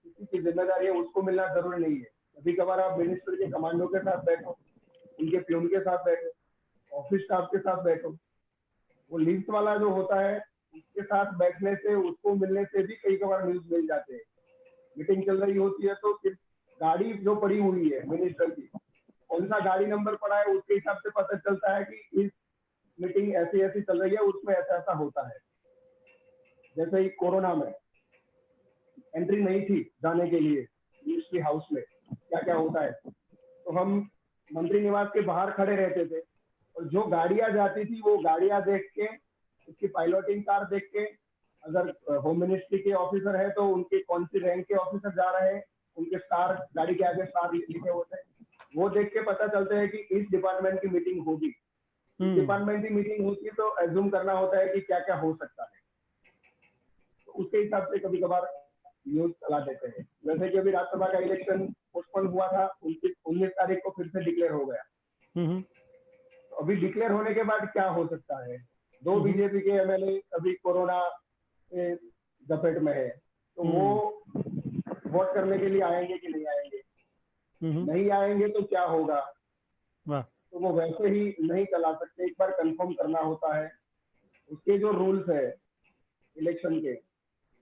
किसी की जिम्मेदारी है उसको मिलना जरूरी नहीं है। कभी कभार आप मिनिस्टर के कमांडो के साथ बैठो, उनके प्यून के साथ बैठो, ऑफिस स्टाफ के साथ बैठो। वो लिस्ट वाला जो होता है उसके साथ बैठने से, उसको मिलने से भी कई बार न्यूज मिल जाते हैं। मीटिंग चल रही होती है तो सिर्फ गाड़ी जो पड़ी हुई है मिनिस्टर की, कौन सा गाड़ी नंबर पड़ा है उसके हिसाब से पता चलता है कि इस मीटिंग ऐसी चल रही है, उसमें ऐसा होता है। जैसे ही कोरोना में एंट्री नहीं थी जाने के लिए मिनिस्ट्री हाउस में, क्या होता है, तो हम मंत्री निवास के बाहर खड़े रहते थे, और जो गाड़ियां जाती थी वो गाड़ियां देख के, उसकी पायलटिंग कार देख के, अगर होम मिनिस्ट्री के ऑफिसर है तो उनके कौन सी रैंक के ऑफिसर जा रहे हैं, उनके स्टार, गाड़ी के आगे स्टार लिखे होते हैं, वो देख के पता चलता है कि इस डिपार्टमेंट की मीटिंग होगी। डिपार्टमेंट की मीटिंग होती है तो एज्यूम करना होता है कि क्या हो सकता है, तो उसके हिसाब से कभी कभार न्यूज चला देते हैं। जैसे कि अभी राज्यसभा का इलेक्शन पोस्टपोन हुआ था, 19 तारीख को फिर से डिक्लेयर हो गया। तो अभी डिक्लेयर होने के बाद क्या हो सकता है, 2 बीजेपी के एमएलए अभी कोरोना के जपेट में है, तो वो वोट करने के लिए आएंगे कि नहीं आएंगे, नहीं आएंगे तो क्या होगा, तो वो वैसे ही नहीं चला सकते। एक बार कंफर्म करना होता है। उसके जो रूल्स है इलेक्शन के,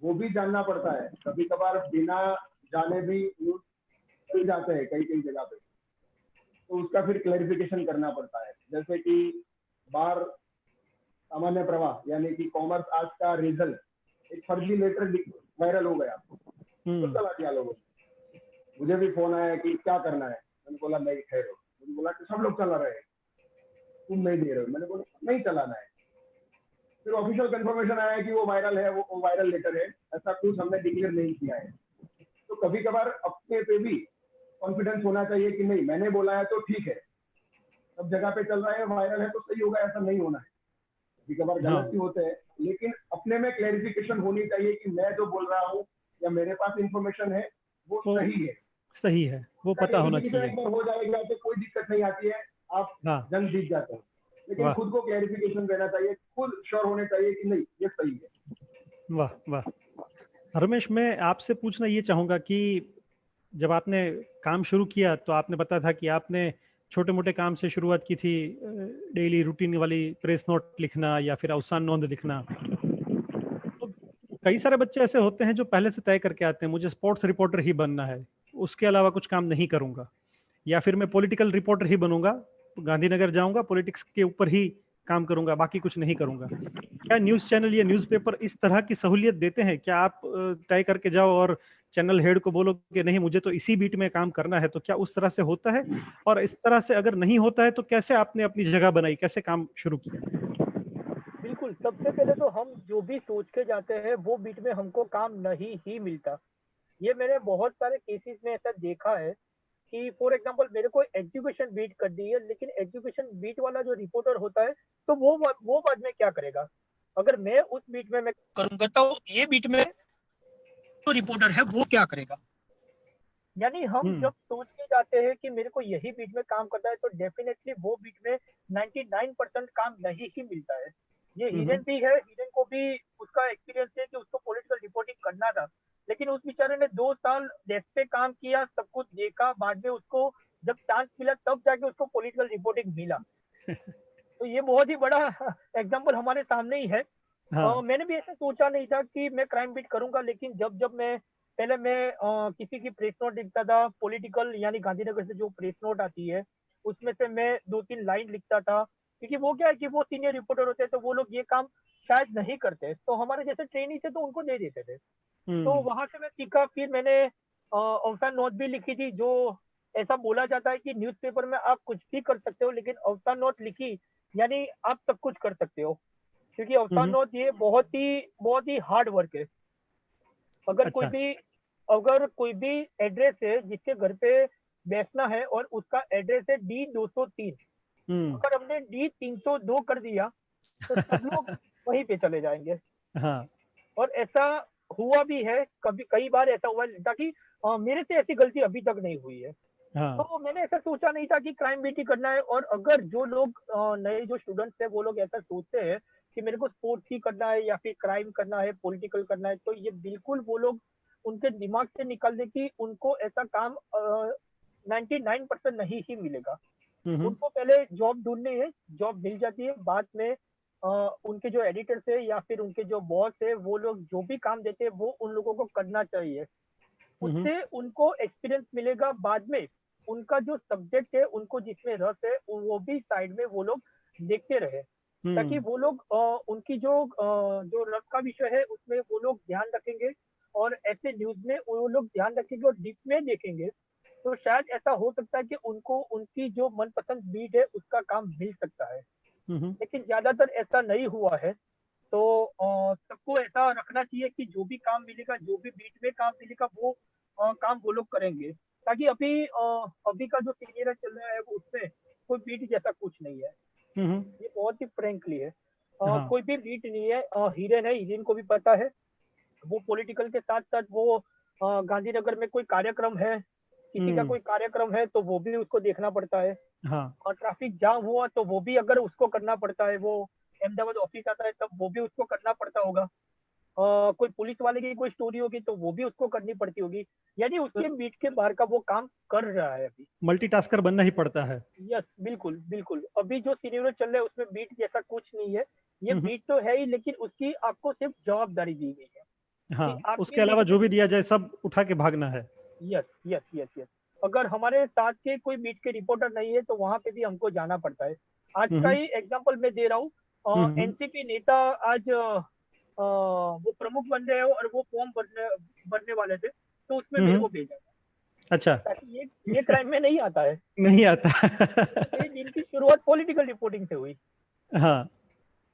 वो भी जानना पड़ता है। कभी कभार बिना जाने भी न्यूज चल जाते हैं कई जगह पे, तो उसका फिर क्लैरिफिकेशन करना पड़ता है। जैसे कि बाहर सामान्य प्रवाह यानी कि कॉमर्स आर्ट्स का रिजल्ट एक फर्जी लेटर वायरल हो गया, तो चला दिया लोगों ने। मुझे भी फोन आया कि क्या करना है, मैंने बोला नहीं ठहरो। मैंने बोला कि सब लोग चला रहे हैं, तुम नहीं दे रहे हो। मैंने बोला नहीं चलाना है। फिर ऑफिशियल कंफर्मेशन आया कि वो वायरल है, वो वायरल लेटर है, ऐसा कुछ हमने डिक्लेयर नहीं किया है। तो कभी कभार अपने पे भी कॉन्फिडेंस होना चाहिए कि नहीं, मैंने बोला है तो ठीक है, सब जगह पे चल रहा है, वायरल है तो सही होगा, ऐसा नहीं होना है। कभी कभार गलत भी होते हैं, लेकिन अपने में क्लैरिफिकेशन होनी चाहिए कि मैं जो बोल रहा हूँ या मेरे पास इंफॉर्मेशन है वो सही है। सही है, वो पता होना चाहिए। एक बार हो जाएगा तो कोई दिक्कत नहीं आती है, आप हाँ, जंग जीत जाते हैं। लेकिन वाह खुद को क्लैरिफिकेशन देना चाहिए, खुद श्योर होने चाहिए कि नहीं ये सही है। वाह वाह। रमेश, मैं आपसे पूछना ये चाहूंगा कि जब आपने काम शुरू किया तो आपने बताया था कि आपने छोटे मोटे काम से शुरुआत की थी, डेली रूटीन वाली प्रेस नोट लिखना या फिर अवसान नोंद लिखना। तो कई सारे बच्चे ऐसे होते हैं जो पहले से तय करके आते हैं मुझे स्पोर्ट्स रिपोर्टर ही बनना है, उसके अलावा कुछ काम नहीं करूंगा, या फिर मैं पॉलिटिकल रिपोर्टर ही बनूंगा, गांधीनगर जाऊंगा, पॉलिटिक्स के ऊपर ही काम करूंगा, बाकी कुछ नहीं करूंगा। क्या न्यूज चैनल या न्यूज़पेपर इस तरह की सहूलियत देते हैं? क्या आप तय करके जाओ और चैनल हेड को बोलो कि नहीं मुझे तो इसी बीट में काम करना है, तो क्या उस तरह से होता है? और इस तरह से अगर नहीं होता है तो कैसे आपने अपनी जगह बनाई, कैसे काम शुरू किया? बिल्कुल, सबसे पहले तो हम जो भी सोच के जाते हैं वो बीट में हमको काम नहीं ही मिलता। ये मैंने बहुत सारे केसेस में ऐसा देखा है कि फॉर एग्जांपल मेरे को एजुकेशन बीट कर दी है, लेकिन एजुकेशन बीट वाला जो रिपोर्टर होता है तो वो बाद में क्या करेगा? अगर मैं उस बीट में मैं करूंगा तो ये बीट में जो रिपोर्टर है वो क्या करेगा? यानी हम जब सोच के जाते हैं कि मेरे को यही बीट में काम करना है तो डेफिनेटली वो बीट में 99% काम नहीं ही मिलता है। ये हिरेन भी है, हिरेन को भी उसका एक्सपीरियंस है कि उसको पॉलिटिकल रिपोर्टिंग करना था, लेकिन उस बेचारे ने 2 साल डेस्क पे काम किया, सब कुछ देखा, बाद में उसको जब चांस मिला तब जाके उसको पॉलिटिकल रिपोर्टिंग मिला। तो ये बहुत ही बड़ा एग्जाम्पल हमारे सामने ही है। हाँ। मैंने भी ऐसा सोचा नहीं था कि मैं क्राइम बीट करूंगा, लेकिन जब जब मैं पहले मैं किसी की प्रेस नोट लिखता था पॉलिटिकल, यानी गांधीनगर से जो प्रेस नोट आती है उसमें से मैं 2-3 लाइन लिखता था, क्योंकि वो क्या है कि वो सीनियर रिपोर्टर होते हैं तो वो लोग ये काम शायद नहीं करते, तो हमारे जैसे ट्रेनी थे तो उनको दे देते थे। तो वहां से मैं सीखा, फिर मैंने अवसान नोट भी लिखी थी। जो ऐसा बोला जाता है कि न्यूज़पेपर में आप कुछ भी कर सकते हो, लेकिन अवसान नोट लिखी यानी आप सब कुछ कर सकते हो, क्योंकि अवसान नोट ये बहुत ही हार्ड वर्क है। अगर अच्छा। अगर कोई भी एड्रेस है जिसके घर पे बैठना है और उसका एड्रेस है D203, अगर हमने D302 कर दिया तो सब लोग वहीं पे चले जाएंगे। हाँ। और ऐसा हुआ भी है, कभी कई बार ऐसा हुआ है, ताकि मेरे से ऐसी गलती अभी तक नहीं हुई है। हाँ। तो मैंने ऐसा सोचा नहीं था कि क्राइम बीट ही करना है। और अगर जो लोग नए जो स्टूडेंट्स हैं वो लोग ऐसा सोचते हैं कि मेरे को स्पोर्ट्स ही करना है या फिर क्राइम करना है, पॉलिटिकल करना है, तो ये बिल्कुल वो लोग उनके दिमाग से निकाल दे कि उनको ऐसा काम 99% नहीं ही मिलेगा। उनको पहले जॉब ढूंढनी है, जॉब मिल जाती है, बाद में उनके जो एडिटर्स है या फिर उनके जो बॉस है वो लोग जो भी काम देते हैं वो उन लोगों को करना चाहिए। उससे उनको एक्सपीरियंस मिलेगा, बाद में उनका जो सब्जेक्ट है, उनको जिसमें रस है, वो भी साइड में वो लोग देखते रहे, ताकि वो लोग उनकी जो रस का विषय है उसमें वो लोग ध्यान रखेंगे, और ऐसे न्यूज में वो लोग ध्यान रखेंगे और डीप में देखेंगे, तो शायद ऐसा हो सकता है कि उनको उनकी जो मनपसंद बीट है उसका काम मिल सकता है। लेकिन ज्यादातर ऐसा नहीं हुआ है। तो सबको ऐसा रखना चाहिए कि जो भी काम मिलेगा, जो भी बीट में काम मिलेगा, वो काम वो लोग करेंगे, ताकि अभी का जो सीनियर चल रहा है वो उसमें कोई बीट जैसा कुछ नहीं है। ये बहुत ही फ्रेंकली है। हाँ। कोई भी बीट नहीं है। हिरेन है, हिरेन को भी पता है, वो पॉलिटिकल के साथ साथ वो गांधीनगर में कोई कार्यक्रम है, किसी का कोई कार्यक्रम है तो वो भी उसको देखना पड़ता है। हाँ। और ट्रैफिक जाम हुआ तो वो भी अगर उसको करना पड़ता है, वो अहमदाबाद ऑफिस आता है तब वो भी उसको करना पड़ता होगा। कोई पुलिस वाले की कोई स्टोरी होगी तो वो भी उसको करनी पड़ती होगी, यानी उसके बीट के बाहर का वो काम कर रहा है अभी। मल्टीटास्कर बनना ही पड़ता है। यस, बिल्कुल बिल्कुल। अभी जो सिनेरियो चल रहा है उसमें बीट जैसा कुछ नहीं है। ये बीट तो है ही, लेकिन उसकी आपको सिर्फ जवाबदारी दी गई है कि हाँ, आपके उसके अलावा बीट जो में। भी दिया जाए सब उठा के भागना है। Yes yes yes yes. अगर हमारे साथ के कोई बीट के रिपोर्टर नहीं है तो वहां पे भी हमको जाना पड़ता है। आज का ही एग्जांपल मैं दे रहा हूँ। एनसीपी नेता आज वो प्रमुख बन रहे हो और वो फॉर्म भरने वाले थे, तो उसमें मेरे को भेजा अच्छा। ताकि ये क्राइम में नहीं आता है। नहीं आता। जिनकी शुरुआत पॉलिटिकल रिपोर्टिंग से हुई। हाँ।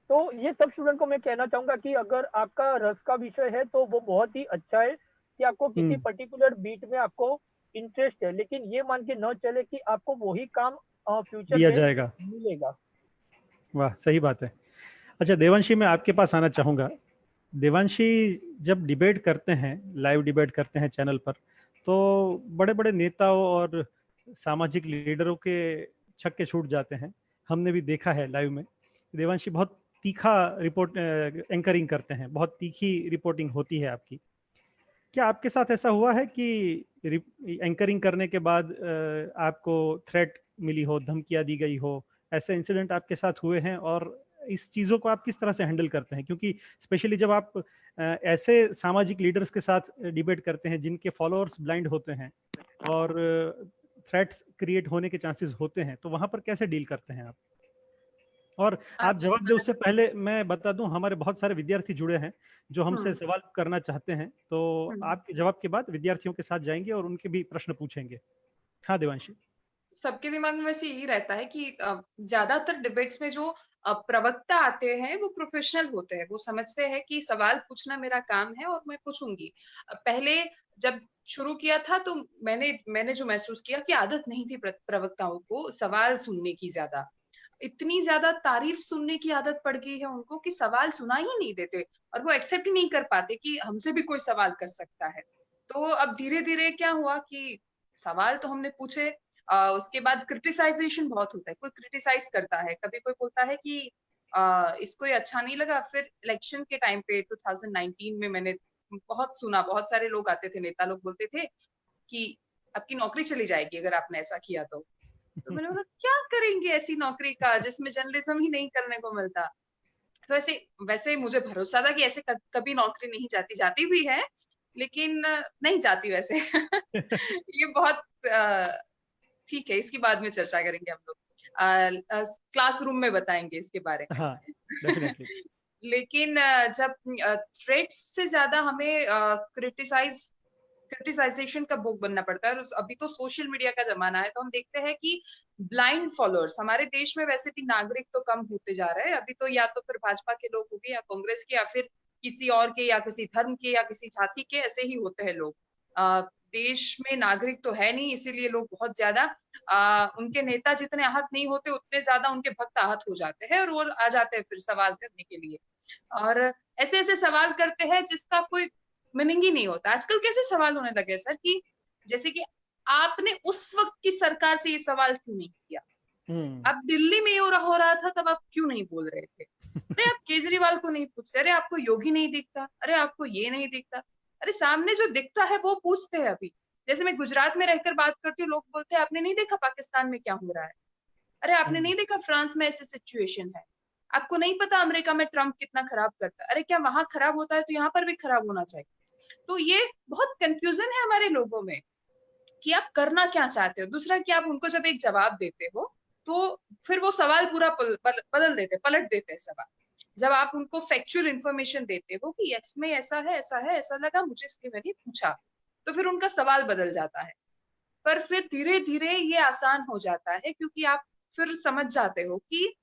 तो ये सब स्टूडेंट को मैं कहना चाहूंगा कि अगर आपका रस का विषय है तो वो बहुत ही अच्छा है कि आपको किसी पर्टिकुलर बीट में आपको इंटरेस्ट है, लेकिन ये मान के न चले कि आपको वही काम फ्यूचर दिया में जाएगा। मिलेगा। वाह, सही बात है। अच्छा देवांशी, मैं आपके पास आना चाहूँगा। देवांशी, जब डिबेट करते हैं, लाइव डिबेट करते हैं चैनल पर, तो बड़े बड़े नेताओं और सामाजिक लीडरों के छक्के छूट जाते हैं। हमने भी देखा है लाइव में। देवांशी बहुत तीखा रिपोर्ट एंकरिंग करते हैं, बहुत तीखी रिपोर्टिंग होती है आपकी। क्या आपके साथ ऐसा हुआ है कि एंकरिंग करने के बाद आपको थ्रेट मिली हो, धमकियां दी गई हो? ऐसे इंसिडेंट आपके साथ हुए हैं? और इस चीज़ों को आप किस तरह से हैंडल करते हैं? क्योंकि स्पेशली जब आप ऐसे सामाजिक लीडर्स के साथ डिबेट करते हैं जिनके फॉलोअर्स ब्लाइंड होते हैं और थ्रेट्स क्रिएट होने के चांसेस होते हैं, तो वहां पर कैसे डील करते हैं आप? और आप जवाब दें उससे पहले मैं बता दूं, हमारे बहुत सारे विद्यार्थी जुड़े हैं जो हमसे हम्म सवाल करना चाहते हैं, तो हम्म आपके जवाब के बाद विद्यार्थियों के साथ जाएंगे और उनके भी प्रश्न पूछेंगे। हाँ देवांशी। सबके दिमाग में वैसे यही रहता है कि ज्यादातर डिबेट्स में जो प्रवक्ता आते हैं वो प्रोफेशनल होते हैं, वो समझते हैं कि सवाल पूछना मेरा काम है और मैं पूछूंगी। पहले जब शुरू किया था तो मैंने जो महसूस किया कि आदत नहीं थी प्रवक्ताओं को सवाल सुनने की, ज्यादा इतनी ज्यादा तारीफ सुनने की आदत पड़ गई है उनको कि सवाल सुना ही नहीं देते और वो एक्सेप्ट ही नहीं कर पाते कि हमसे भी कोई सवाल कर सकता है। तो अब धीरे धीरे क्या हुआ कि सवाल तो हमने पूछे, उसके बाद क्रिटिसाइजेशन बहुत होता है, कोई क्रिटिसाइज करता है, कभी कोई बोलता है कि इसको ये अच्छा नहीं लगा। फिर इलेक्शन के टाइम पे 2019 में मैंने बहुत सुना, बहुत सारे लोग आते थे, नेता लोग बोलते थे कि आपकी नौकरी चली जाएगी अगर आपने ऐसा किया तो मैंने बोला क्या करेंगे ऐसी नौकरी का जिसमें जर्नलिज्म ही नहीं करने को मिलता। तो ऐसे वैसे मुझे भरोसा था कि ऐसे कभी नौकरी नहीं जाती, जाती भी है लेकिन नहीं जाती वैसे। ये बहुत ठीक है, इसकी बाद में चर्चा करेंगे हम लोग, क्लासरूम में बताएंगे इसके बारे में। हाँ डेफिनेटली। लेकिन जब थ्रेट्स से ज्यादा हमें क्रिटिसाइजेशन का भोग बनना पड़ता है, और अभी तो सोशल मीडिया का जमाना है, तो हम देखते हैं कि ब्लाइंड फॉलोअर्स हमारे देश में वैसे भी नागरिक तो कम होते जा रहे हैं अभी तो, या तो फिर भाजपा के लोग होंगे या कांग्रेस के या फिर किसी और के या किसी धर्म के या किसी जाति के, ऐसे ही होते हैं लोग। देश में नागरिक तो है नहीं, इसीलिए लोग बहुत ज्यादा उनके नेता जितने आहत नहीं होते उतने ज्यादा उनके भक्त आहत हो जाते हैं और वो आ जाते हैं फिर सवाल करने के लिए, और ऐसे ऐसे सवाल करते हैं जिसका कोई मीनिंग ही नहीं होता। आजकल कैसे सवाल होने लगे सर कि जैसे कि आपने उस वक्त की सरकार से ये सवाल क्यों नहीं किया, अब दिल्ली में ये हो रहा था तब आप क्यों नहीं बोल रहे थे, अरे आप केजरीवाल को नहीं पूछते, अरे आपको योगी नहीं दिखता, अरे आपको ये नहीं दिखता, अरे सामने जो दिखता है वो पूछते हैं। अभी जैसे मैं गुजरात में रहकर बात करती हूँ, लोग बोलते हैं आपने नहीं देखा पाकिस्तान में क्या हो रहा है, अरे आपने नहीं देखा फ्रांस में ऐसी सिचुएशन है, आपको नहीं पता अमेरिका में ट्रम्प कितना खराब करता है, अरे क्या वहां खराब होता है तो यहाँ पर भी खराब होना चाहिए। तो ये बहुत कंफ्यूजन है हमारे लोगों में कि आप करना क्या चाहते हो। दूसरा कि आप उनको जब एक जवाब देते हो तो फिर वो सवाल पूरा बदल देते, पलट देते हैं सवाल। जब आप उनको फैक्चुअल इंफॉर्मेशन देते हो कि इसमें ऐसा है ऐसा है ऐसा लगा मुझे, इसलिए मैंने पूछा, तो फिर उनका सवाल बदल जाता है। पर फिर धीरे धीरे ये आसान हो जाता है क्योंकि आप फिर समझ जाते हो कि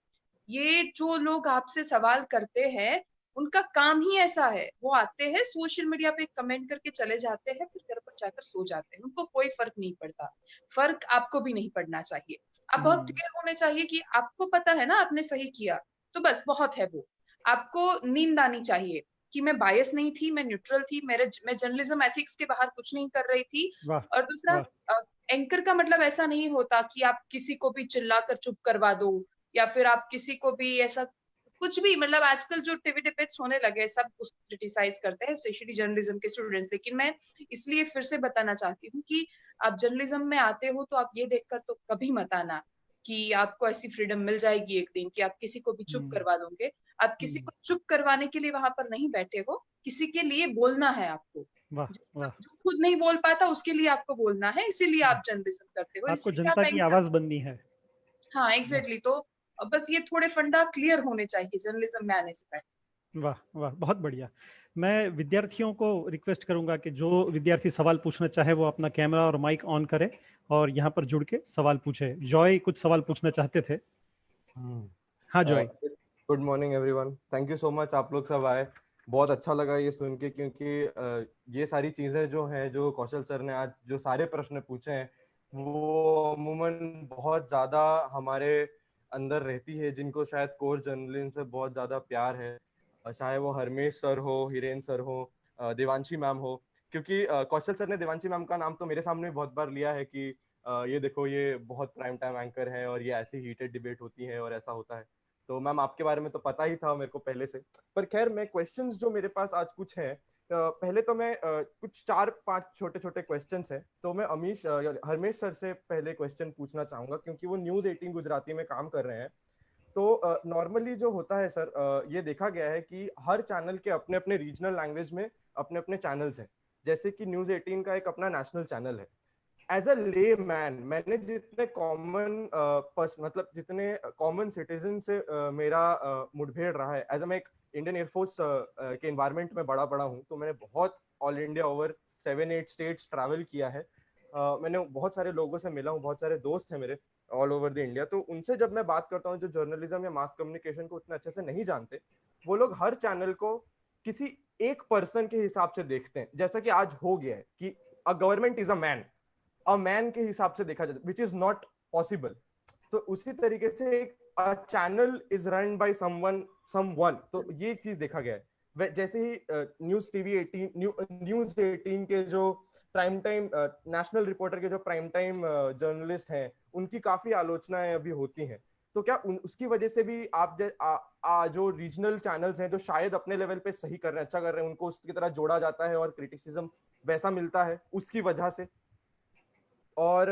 ये जो लोग आपसे सवाल करते हैं उनका काम ही ऐसा है, वो आते हैं सोशल मीडिया पे कमेंट करके चले जाते हैं, फिर घर पर जाकर सो जाते हैं, उनको कोई फर्क नहीं पड़ता। फर्क आपको भी नहीं पड़ना चाहिए, आप बहुत क्लियर होने चाहिए कि आपको पता है ना आपने सही किया, तो बस बहुत है वो। आपको नींद आनी चाहिए कि मैं बायस नहीं थी, मैं न्यूट्रल थी, मैं जर्नलिज्म एथिक्स के बाहर कुछ नहीं कर रही थी। वाह और दूसरा, वाह। एंकर का मतलब ऐसा नहीं होता कि आप किसी को भी चिल्लाकर चुप करवा दो या फिर आप किसी को भी ऐसा कुछ भी, मतलब आजकल जो टीवी डिबेट्स होने लगे सब कुछ क्रिटिसाइज करते हैं स्पेशली जर्नलिज्म के स्टूडेंट्स। लेकिन मैं इसलिए फिर से बताना चाहती हूँ कि आप जर्नलिज्म में आते हो तो आप ये देखकर तो कभी मत आना कि आपको ऐसी फ्रीडम मिल जाएगी एक दिन कि आप किसी को भी चुप करवा दोगे। आप किसी को चुप करवाने के लिए वहां पर नहीं बैठे हो, किसी के लिए बोलना है आपको। वाह वाह। जो खुद नहीं बोल पाता उसके लिए आपको बोलना है, इसीलिए आप जर्नलिज्म करते हो, आपको इसलिए आप जनता की एंकर। आवाज बननी है। हाँ एग्जैक्टली, तो बस ये थोड़े फंडा क्लियर होने चाहिए जर्नलिज्म में आने से पहले। वाह वाह, बहुत बढ़िया। मैं विद्यार्थियों को रिक्वेस्ट करूंगा कि जो विद्यार्थी सवाल पूछना चाहे वो अपना कैमरा और माइक ऑन करे और यहाँ पर जुड़ के सवाल पूछे। जॉय कुछ सवाल पूछना चाहते थे। हाँ Joy. Good morning everyone, thank you so much, आप लोग सब आए, बहुत अच्छा लगा ये सुन के, क्योंकि ये सारी चीजें जो हैं, जो कौशल सर ने आज जो सारे प्रश्न पूछे हैं, वो अमूमन बहुत ज्यादा हमारे अंदर रहती है, जिनको शायद कोर जर्नलिज्म से बहुत ज्यादा प्यार है, चाहे वो हरमेश सर हो, हिरेन सर हो, देवांशी मैम हो। क्योंकि कौशल सर ने देवांशी मैम का नाम तो मेरे सामने भी बहुत बार लिया है कि ये देखो ये बहुत प्राइम टाइम एंकर है और ये ऐसी हीटेड डिबेट होती है और ऐसा होता है। तो मैम आपके बारे में तो पता ही था मेरे को पहले से। पर खैर, मैं क्वेश्चंस जो मेरे पास आज कुछ है, पहले तो मैं कुछ 4-5 छोटे छोटे क्वेश्चंस हैं, तो मैं हरमेश सर से पहले क्वेश्चन पूछना चाहूंगा, क्योंकि वो न्यूज 18 गुजराती में काम कर रहे हैं। तो नॉर्मली जो होता है सर, ये देखा गया है कि हर चैनल के अपने अपने रीजनल लैंग्वेज में अपने अपने चैनल्स हैं। जैसे कि न्यूज 18 का एक अपना नेशनल चैनल है। एज अ ले मैन, मैंने जितने कॉमन मतलब जितने कॉमन सिटीजन से मेरा मुठभेड़ रहा है, एज मैं एक इंडियन एयरफोर्स के इन्वायरमेंट में बड़ा बड़ा हूँ, तो मैंने बहुत all India over 7-8 states travel किया है। मैंने बहुत सारे लोगों से मिला हूँ, बहुत सारे दोस्त हैं मेरे ऑल ओवर द इंडिया। तो उनसे जब मैं बात करता हूँ जो जर्नलिज्म या मास कम्युनिकेशन को उतने अच्छे से नहीं जानते, वो लोग हर चैनल को किसी एक पर्सन के हिसाब से देखते हैं, जैसा कि आज हो गया है कि a government is a man के हिसाब से देखा जाता है, विच इज नॉट पॉसिबल। तो उसी तरीके से एक channel is run by someone, तो ये चीज देखा गया है। जैसे ही न्यूज टीवी 18 न्यूज 18 के जो प्राइम टाइम नेशनल रिपोर्टर के जो प्राइम टाइम जर्नलिस्ट हैं, उनकी काफी आलोचनाएं अभी होती हैं। तो क्या उसकी वजह से भी आप जो रीजनल चैनल्स हैं जो शायद अपने लेवल पे सही कर रहे हैं, अच्छा कर रहे हैं, उनको उसकी तरह जोड़ा जाता है और क्रिटिसिज्म वैसा मिलता है उसकी वजह से? और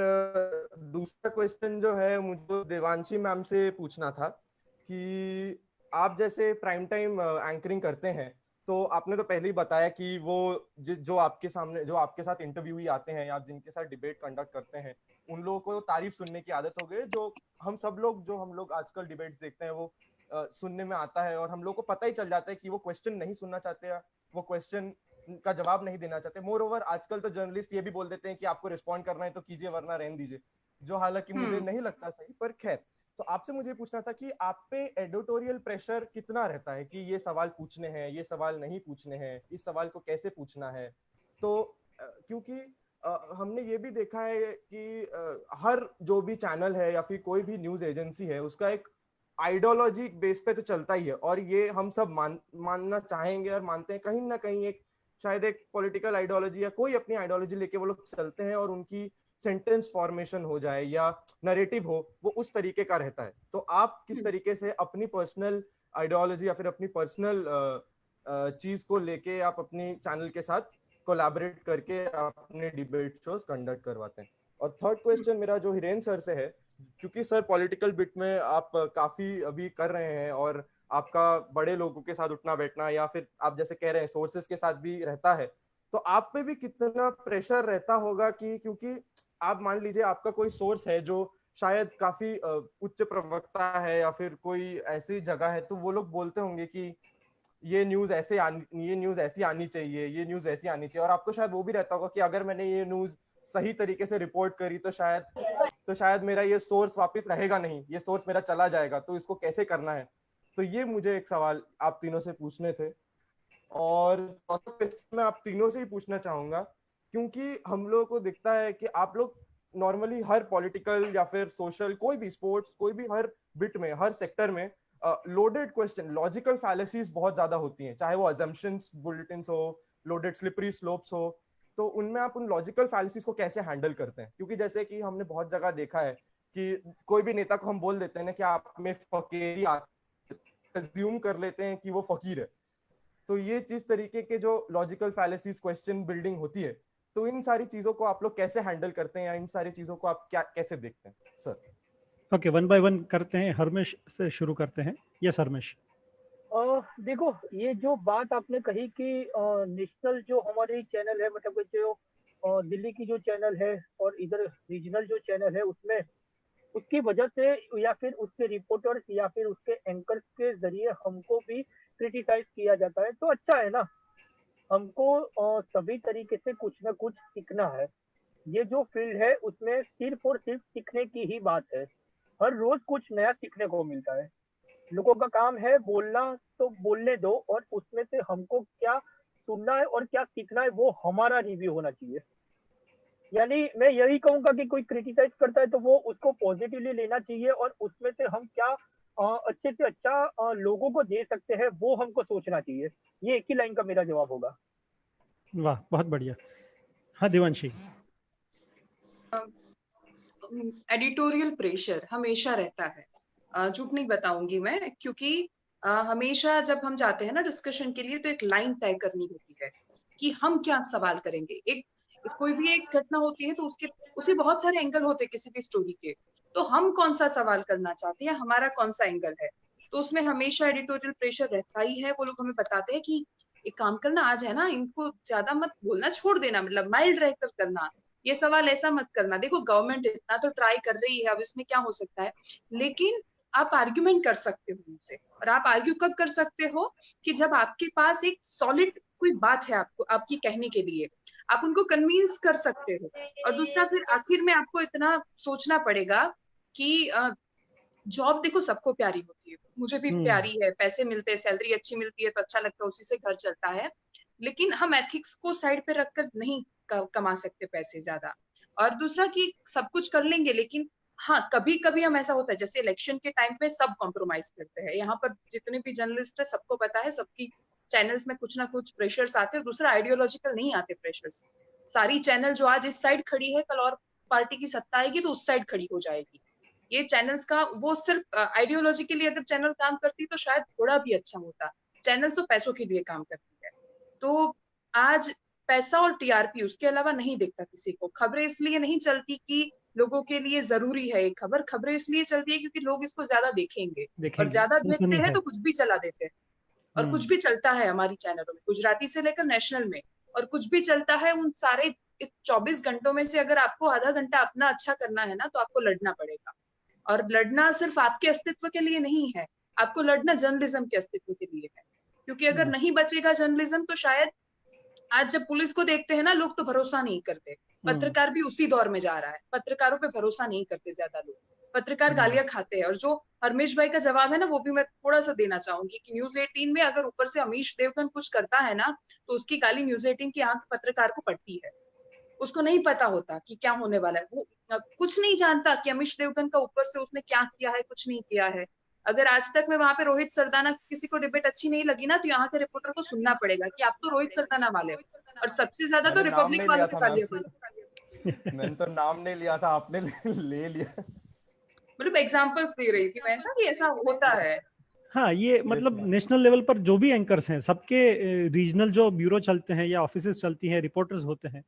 दूसरा क्वेश्चन जो है मुझे देवांशी मैम से पूछना था कि आप जैसे प्राइम टाइम एंकरिंग करते हैं, तो आपने तो पहले ही बताया कि वो जो आपके सामने, जो आपके साथ इंटरव्यूई आते हैं या जिनके साथ डिबेट कंडक्ट करते हैं, उन लोगों को तारीफ सुनने की आदत हो गई, जो हम लोग आजकल डिबेट देखते हैं वो सुनने में आता है, और हम लोग को पता ही चल जाता है कि वो क्वेश्चन नहीं सुनना चाहते या वो क्वेश्चन का जवाब नहीं देना चाहते। मोर ओवर आजकल तो जर्नलिस्ट ये भी बोल देते हैं कि आपको रिस्पॉन्ड करना है तो कीजिए वरना रहने दीजिए, जो हालांकि मुझे नहीं लगता सही। पर खैर, तो आपसे मुझे पूछना था कि आप पे एडिटोरियल प्रेशर कितना रहता है कि ये सवाल पूछने हैं, ये सवाल नहीं पूछने हैं, इस सवाल को कैसे पूछना है? तो क्योंकि हमने ये भी देखा है कि हर जो भी चैनल है या फिर कोई भी न्यूज एजेंसी है, उसका एक आइडियोलॉजी बेस पे तो चलता ही है, और ये हम सब मानना चाहेंगे और मानते हैं, कहीं ना कहीं एक शायद एक पॉलिटिकल आइडियोलॉजी या कोई अपनी आइडियोलॉजी लेके वो लोग चलते हैं, और उनकी सेंटेंस फॉर्मेशन हो जाए या नरेटिव हो, वो उस तरीके का रहता है। तो आप किस तरीके से अपनी पर्सनल आइडियोलॉजी या फिर अपनी पर्सनल चीज को लेके आप अपनी चैनल के साथ कोलैबोरेट करके अपने डिबेट शोज कंडक्ट करवाते हैं? और थर्ड क्वेश्चन मेरा जो हिरेन सर से है, क्योंकि सर पॉलिटिकल बिट में आप काफी अभी कर रहे हैं और आपका बड़े लोगों के साथ उठना बैठना या फिर आप जैसे कह रहे हैं सोर्सेस के साथ भी रहता है, तो आप पे भी कितना प्रेशर रहता होगा कि क्योंकि आप मान लीजिए आपका कोई सोर्स है जो शायद काफी उच्च प्रवक्ता है या फिर कोई ऐसी जगह है, तो वो लोग बोलते होंगे कि ये न्यूज ऐसे ये न्यूज ऐसी आनी चाहिए, ये न्यूज ऐसी आनी चाहिए, और आपको शायद वो भी रहता होगा कि अगर मैंने ये न्यूज सही तरीके से रिपोर्ट करी तो शायद मेरा ये सोर्स वापस रहेगा नहीं, ये सोर्स मेरा चला जाएगा, तो इसको कैसे करना है? तो ये मुझे एक सवाल आप तीनों से पूछने थे। और चौथा क्वेश्चन मैं आप तीनों से ही पूछना चाहूंगा, क्योंकि हम लोगों को दिखता है कि आप लोग नॉर्मली हर पॉलिटिकल या फिर सोशल, कोई भी स्पोर्ट्स, कोई भी हर बिट में, हर सेक्टर में लोडेड क्वेश्चन, लॉजिकल फैलेसीज बहुत ज्यादा होती हैं, चाहे वो अजम्पशंस बुलेटिन्स हो, लोडेड स्लिपरी स्लोप्स हो। तो उनमें आप उन लॉजिकल फैलेसीज को कैसे हैंडल करते हैं? क्योंकि जैसे कि हमने बहुत जगह देखा है कि कोई भी नेता को हम बोल देते हैं ना कि आप में फकीरी, अज्यूम कर लेते हैं कि वो फकीर है। तो ये चीज तरीके के जो लॉजिकल फैलेसीज, क्वेश्चन बिल्डिंग होती है, तो इन सारी चीजों को आप लोग कैसे हैंडल करते हैं या इन सारी चीजों को आप क्या कैसे देखते हैं sir? Okay, one by one करते हैं, हरमेश से शुरू करते हैं। यस हरमेश। देखो, ये जो बात आपने कही कि नेशनल जो हमारी चैनल है, मतलब कि जो दिल्ली की जो चैनल है और इधर रीजनल जो चैनल है, उसमें उसकी वजह से या फिर उसके रिपोर्टर्स या फिर उसके एंकर्स के जरिए हमको भी क्रिटिसाइज किया जाता है, तो अच्छा है ना। हमको सभी तरीके से कुछ ना कुछ सीखना है। ये जो फील्ड है उसमें सिर्फ और सिर्फ सीखने की ही बात है। हर रोज कुछ नया सीखने को मिलता है। लोगों का काम है बोलना, तो बोलने दो, और उसमें से हमको क्या सुनना है और क्या सीखना है वो हमारा रिव्यू होना चाहिए। यानी मैं यही कहूंगा कि कोई क्रिटिसाइज करता है तो वो उसको पॉजिटिवली लेना चाहिए और उसमें से हम क्या अच्छे से अच्छा लोगों को दे सकते हैं वो हमको सोचना चाहिए। ये एक ही लाइन का मेरा जवाब होगा। वाह, बहुत बढ़िया। हाँ देवांशी। एडिटोरियल प्रेशर हमेशा रहता है, झूठ नहीं बताऊंगी मैं, क्योंकि हमेशा जब हम जाते हैं ना डिस्कशन के लिए तो एक लाइन तय करनी होती है कि हम क्या सवाल करेंगे। कोई भी एक घटना होती है तो उसके बहुत सारे एंगल होते हैं किसी भी स्टोरी के, तो हम कौन सा सवाल करना चाहते हैं, हमारा कौन सा एंगल है। तो उसमें हमेशा एडिटोरियल प्रेशर रहता ही है। वो लोग हमें बताते हैं कि एक काम करना, आज है ना, इनको ज्यादा मत बोलना, छोड़ देना, मतलब माइल्ड रहकर करना, ये सवाल ऐसा मत करना, देखो गवर्नमेंट इतना तो ट्राई कर रही है, अब इसमें क्या हो सकता है। लेकिन आप आर्ग्यूमेंट कर सकते हो उनसे, और आप आर्ग्यू कब कर सकते हो कि जब आपके पास एक सॉलिड कोई बात है आपको आपकी कहने के लिए, आप उनको कन्विंस कर सकते हो। और दूसरा, फिर आखिर में आपको इतना सोचना पड़ेगा कि जॉब देखो सबको प्यारी होती है, मुझे भी प्यारी है, पैसे मिलते हैं, सैलरी अच्छी मिलती है तो अच्छा लगता है, उसी से घर चलता है। लेकिन हम एथिक्स को साइड पे रखकर नहीं कमा सकते पैसे ज्यादा। और दूसरा कि सब कुछ कर लेंगे, लेकिन हाँ कभी कभी हम, ऐसा होता है जैसे इलेक्शन के टाइम पे सब कॉम्प्रोमाइज करते हैं। यहाँ पर जितने भी जर्नलिस्ट है सबको पता है, सबकी चैनल्स में कुछ ना कुछ प्रेशर्स आते हैं। दूसरा, आइडियोलॉजिकल नहीं आते प्रेशर्स। सारी चैनल जो आज इस साइड खड़ी है, कल और पार्टी की सत्ता आएगी तो उस साइड खड़ी हो जाएगी। ये चैनल्स का वो सिर्फ आइडियोलॉजी के लिए अगर चैनल काम करती तो शायद थोड़ा भी अच्छा होता। चैनल्स तो पैसों के लिए काम करती है। तो आज पैसा और टीआरपी, उसके अलावा नहीं दिखता किसी को। खबरें इसलिए नहीं चलती कि लोगों के लिए जरूरी है एक खबर, खबरें इसलिए चलती है क्योंकि लोग इसको ज्यादा देखेंगे, और देखेंगे, ज्यादा देखते सनसनी हैं है। तो कुछ भी चला देते हैं। और कुछ भी चलता है हमारी चैनलों में, गुजराती से लेकर नेशनल में, और कुछ भी चलता है। उन सारे इस 24 घंटों में से अगर आपको आधा घंटा अपना अच्छा करना है ना, तो आपको लड़ना पड़ेगा। और लड़ना सिर्फ आपके अस्तित्व के लिए नहीं है, आपको लड़ना जर्नलिज्म के अस्तित्व के लिए है। क्योंकि अगर नहीं बचेगा जर्नलिज्म तो शायद, आज जब पुलिस को देखते हैं ना लोग, तो भरोसा नहीं करते। पत्रकार भी उसी दौर में जा रहा है, पत्रकारों पे भरोसा नहीं करते ज्यादा लोग, पत्रकार गालियां खाते हैं। और जो हरमेश भाई का जवाब है ना, वो भी मैं थोड़ा सा देना चाहूंगी कि न्यूज 18 में अगर ऊपर से अमीश देवगन कुछ करता है ना, तो उसकी गाली न्यूज 18 की आंख पत्रकार को पड़ती है। उसको नहीं पता होता कि क्या होने वाला है, वो कुछ नहीं जानता कि अमीश देवगन का ऊपर से उसने क्या किया है, कुछ नहीं किया है। अगर आज तक में वहां पे रोहित सरदाना की किसी को डिबेट अच्छी नहीं लगी ना, तो यहाँ के रिपोर्टर को सुनना पड़ेगा कि आप तो रोहित सरदाना वाले हो, और सबसे ज्यादा तो मैंने नाम रिपब्लिक नहीं वालों लिया पे था गालियां मैम। पड़ी। मैंने तो नाम नहीं लिया था, आपने ले लिया। मतलब एग्जाम्पल्स दे रही थी मैं, ऐसा कि ऐसा होता है। हाँ, ये यस मतलब मैम। नेशनल लेवल पर जो भी एंकर्स हैं, सबके रीजनल जो ब्यूरो चलते हैं या ऑफिसेस चलती हैं, रिपोर्टर्स होते हैं,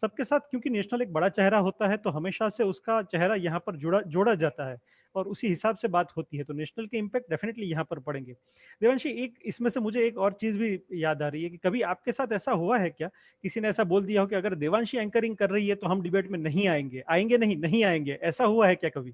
सबके साथ क्योंकि नेशनल एक बड़ा चेहरा होता है तो हमेशा से उसका चेहरा यहाँ पर जोड़ा जाता है और उसी हिसाब से बात होती है, तो नेशनल के इम्पैक्ट डेफिनेटली यहाँ पर पड़ेंगे। देवांशी, एक इसमें से मुझे एक और चीज भी याद आ रही है कि कभी आपके साथ ऐसा हुआ है क्या, किसी ने ऐसा बोल दिया हो कि अगर देवांशी एंकरिंग कर रही है तो हम डिबेट में नहीं आएंगे, आएंगे नहीं, नहीं आएंगे, ऐसा हुआ है क्या कभी?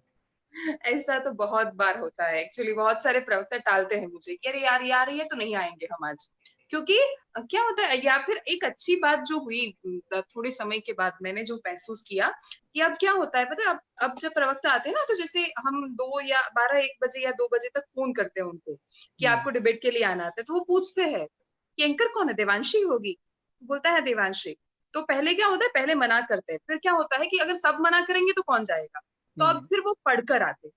ऐसा तो बहुत बार होता है एक्चुअली। बहुत सारे प्रवक्ता टालते हैं मुझे कि अरे यार यार ये तो नहीं आएंगे हम आज, क्योंकि क्या होता है। या फिर एक अच्छी बात जो हुई थोड़े समय के बाद, मैंने जो महसूस किया कि अब क्या होता है पता है, अब जब प्रवक्ता आते हैं ना, तो जैसे हम 2 या 12 1 बजे या 2 बजे तक फोन करते हैं उनको कि आपको डिबेट के लिए आना आता है, तो वो पूछते हैं कि एंकर कौन है, देवांशी होगी? बोलता है देवांशी। तो पहले क्या होता है, पहले मना करते हैं, फिर क्या होता है कि अगर सब मना करेंगे तो कौन जाएगा, तो अब फिर वो पढ़कर आते,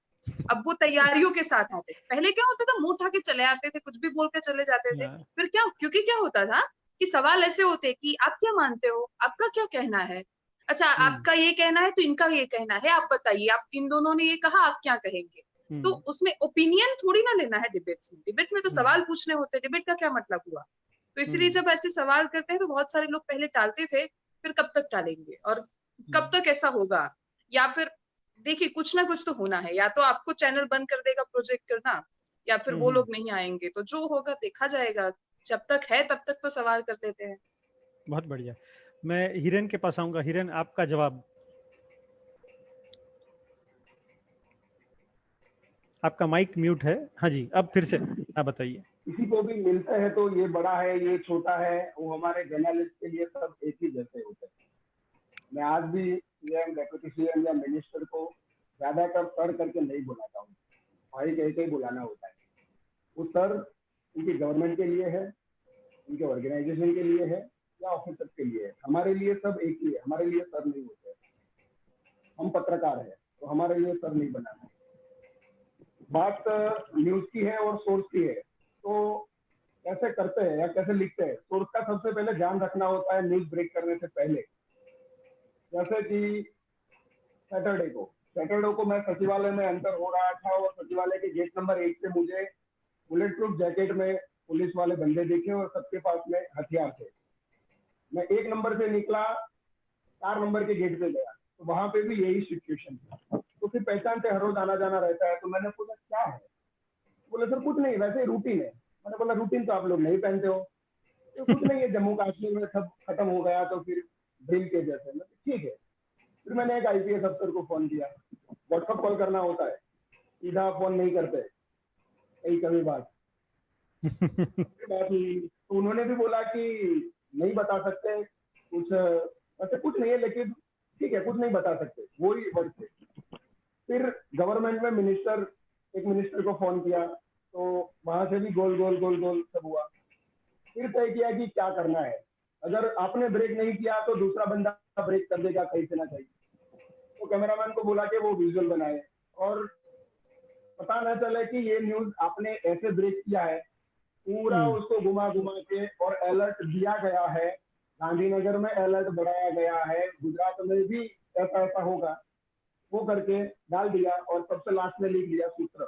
अब वो तैयारियों के साथ आते। पहले क्या होता था, मुंह उठा के चले आते थे, कुछ भी बोल के चले जाते थे। हाँ, फिर क्या, क्योंकि क्या होता था कि सवाल ऐसे होते कि आप क्या मानते हो, आपका क्या कहना है, अच्छा आपका ये कहना है तो इनका ये कहना है, आप बताइए, आप इन दोनों ने ये कहा, आप क्या कहेंगे। तो उसमें ओपिनियन थोड़ी ना लेना है डिबेट्स में, डिबेट्स में तो सवाल पूछने होते हैं, डिबेट का क्या मतलब हुआ। तो इसलिए जब ऐसे सवाल करते हैं तो बहुत सारे लोग पहले टालते थे, फिर कब तक टालेंगे और कब तक ऐसा होगा। या फिर देखिए, कुछ ना कुछ तो होना है, या तो आपको चैनल बंद कर देगा प्रोजेक्ट करना, या फिर वो लोग नहीं आएंगे, तो जो होगा देखा जाएगा। जब तक है तब तक तो सवाल कर लेते हैं। बहुत बढ़िया। मैं हिरेन के पास आऊंगा। हिरेन, आपका जवाब। आपका माइक म्यूट है। हाँ जी, अब फिर से आप बताइए। किसी को भी मिलते हैं तो ये बड़ा है, ये छोटा है, वो हमारे जर्नलिस्ट के लिए सब एक ही जैसे होते हैं। मैं आज भी सीएम, डेप्यूटी सीएम या मिनिस्टर को ज्यादा कर सर करके नहीं बुलाता हूँ, भाई कह के बुलाना होता है। वो सर उनकी गवर्नमेंट के लिए है, उनके ऑर्गेनाइजेशन के लिए है या ऑफिसर के लिए है। हमारे लिए सब एक ही है, हमारे लिए सर नहीं होते हैं। हम पत्रकार हैं, तो हमारे लिए सर नहीं बनाना। बात न्यूज की है और सोर्स की है, तो कैसे करते हैं या कैसे लिखते हैं, सोर्स का सबसे पहले ध्यान रखना होता है न्यूज ब्रेक करने से पहले। जैसे कि सैटरडे को मैं सचिवालय में एंटर हो रहा था और सचिवालय के गेट नंबर 1 से मुझे बुलेट प्रूफ जैकेट में पुलिस वाले बंदे दिखे और सबके पास में हथियार थे। मैं 1 नंबर से निकला, 4 नंबर के गेट पे गया, तो वहां पे भी यही सिचुएशन था। तो फिर पहचान से हर रोज आना जाना रहता है, तो मैंने पूछा क्या है, बोले सर कुछ नहीं, वैसे ही रूटीन है। मैंने बोला रूटीन तो आप लोग नहीं पहनते हो। तो कुछ नहीं है, जम्मू कश्मीर में सब खत्म हो गया तो फिर ड्रिल के जैसे। ठीक है। फिर मैंने एक आईपीएस अफसर को फोन किया, व्हाट्सअप कॉल करना होता है, सीधा फोन नहीं करते, यही कभी बात हुई। तो उन्होंने भी बोला कि नहीं बता सकते कुछ, ऐसे कुछ नहीं है, लेकिन ठीक है कुछ नहीं बता सकते, वही वर्ड थे। फिर गवर्नमेंट में एक मिनिस्टर को फोन किया, तो वहां से भी गोल सब हुआ। फिर तय किया कि क्या करना है, अगर आपने ब्रेक नहीं किया तो दूसरा बंदा ब्रेक कर देगा कहीं से ना कहीं। तो कैमरामैन को बोला कि वो विजुअल बनाए और पता न चले कि ये न्यूज आपने ऐसे ब्रेक किया है, पूरा उसको घुमा के और अलर्ट दिया गया है। गांधीनगर में अलर्ट बढ़ाया गया है, गुजरात में भी ऐसा होगा, वो करके डाल दिया और सबसे लास्ट में लिख दिया सूत्र।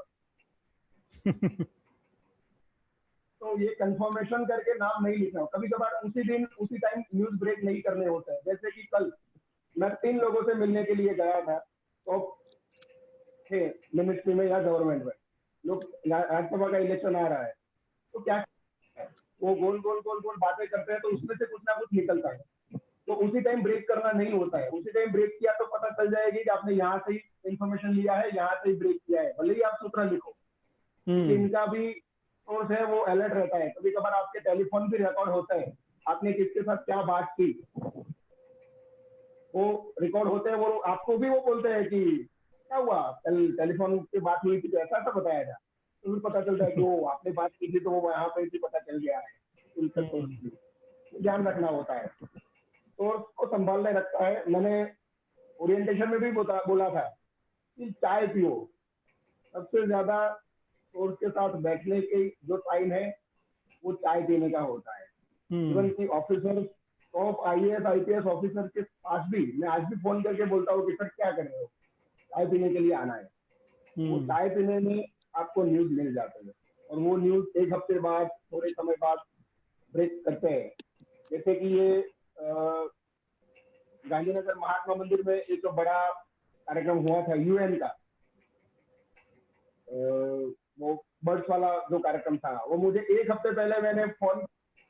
तो ये कंफर्मेशन करके नाम नहीं लिखना हो। कभी कभार उसी दिन उसी टाइम न्यूज ब्रेक नहीं करने होते हैं। जैसे कि कल मैं 3 लोगों से मिलने के लिए गया था, तो मिनिस्ट्री में या गवर्नमेंट में लोग, राज्यसभा का इलेक्शन आ रहा है, तो क्या वो गोल बातें करते हैं, तो उसमें से कुछ ना कुछ निकलता है। तो उसी टाइम ब्रेक करना नहीं होता है। उसी टाइम ब्रेक किया तो पता चल जाएगी कि आपने यहाँ से ही इंफॉर्मेशन लिया है, यहाँ से ही ब्रेक किया है, भले ही आप सूत्र लिखो। इनका भी सोर्स है, वो अलर्ट रहता है। कभी कभार आपके टेलीफोन भी रिकॉर्ड होता है, आपने किसके साथ क्या बात की, वो रिकॉर्ड होते हैं। वो आपको भी वो बोलते हैं कि क्या हुआ, कल टेलीफोन पे बात हुई थी तो ऐसा बताया था। तो फिर पता चलता है कि वो आपने बात की थी, तो वो यहाँ पे भी पता चल गया है। ध्यान रखना होता है, सोर्स को संभालने रखता है। मैंने ओरिएंटेशन में भी बोला था कि चाय पियो, सबसे ज्यादा सोर्स के साथ बैठने के जो टाइम है वो चाय पीने का होता है। इवन की officer, top IAS IPS officer के पास भी मैं आज भी फोन करके बोलता हूँ कि सर क्या कर रहे हो, चाय पीने के लिए आना है। वो चाय पीने में आपको न्यूज मिल जाते हैं, और वो न्यूज एक हफ्ते बाद, थोड़े समय बाद ब्रेक करते हैं। जैसे कि ये गांधीनगर महात्मा मंदिर में एक बड़ा कार्यक्रम हुआ था यूएन का, वो बर्ड्स वाला जो कार्यक्रम था, वो मुझे एक हफ्ते पहले मैंने फोन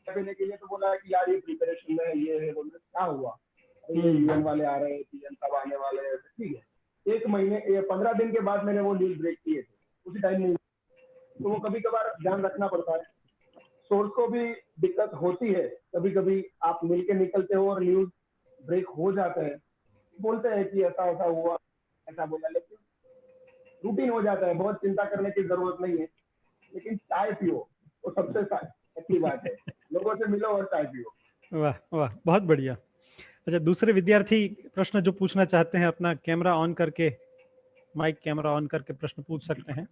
देने के लिए तो बोला कि यार ये प्रिपरेशन में ये है। बोले क्या हुआ, ये यूएन वाले आ रहे हैं, पीएम साहब आने वाले हैं। ठीक है, 1 महीने 15 दिन के बाद मैंने वो न्यूज ब्रेक किए थे, उसी टाइम नहीं। तो वो कभी कभार ध्यान रखना पड़ता है। सोर्स को भी दिक्कत होती है, कभी कभी आप मिलके निकलते हो और न्यूज ब्रेक हो जाते हैं, बोलते हैं कि ऐसा हुआ, ऐसा बोला, लेकिन रूटीन हो जाता है, बहुत चिंता करने की जरूरत नहीं है। लेकिन चाय पियो, वो सबसे अच्छी बात है, लोगों से मिलो और चाय पियो। वाह वाह, बहुत बढ़िया। अच्छा, दूसरे विद्यार्थी प्रश्न जो पूछना चाहते हैं, अपना कैमरा ऑन करके, माइक कैमरा ऑन करके प्रश्न पूछ सकते हैं।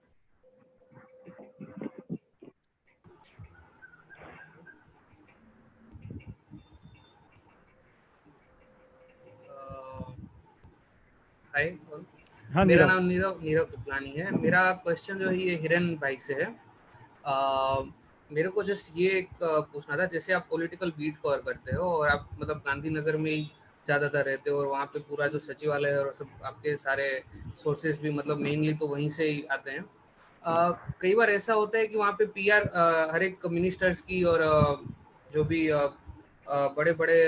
हाय, हाँ, मेरा नाम नीरव कुपलानी है। मेरा क्वेश्चन जो है ये हिरन भाई से है। मेरे को जस्ट ये पूछना था, जैसे आप पॉलिटिकल बीट कवर करते हो और आप मतलब गांधीनगर में ही ज़्यादातर रहते हो, और वहाँ पे पूरा जो सचिवालय है और सब आपके सारे सोर्सेज भी मतलब मेनली तो वहीं से ही आते हैं। कई बार ऐसा होता है कि वहाँ पे पीआर हर एक मिनिस्टर्स की और जो भी बड़े बड़े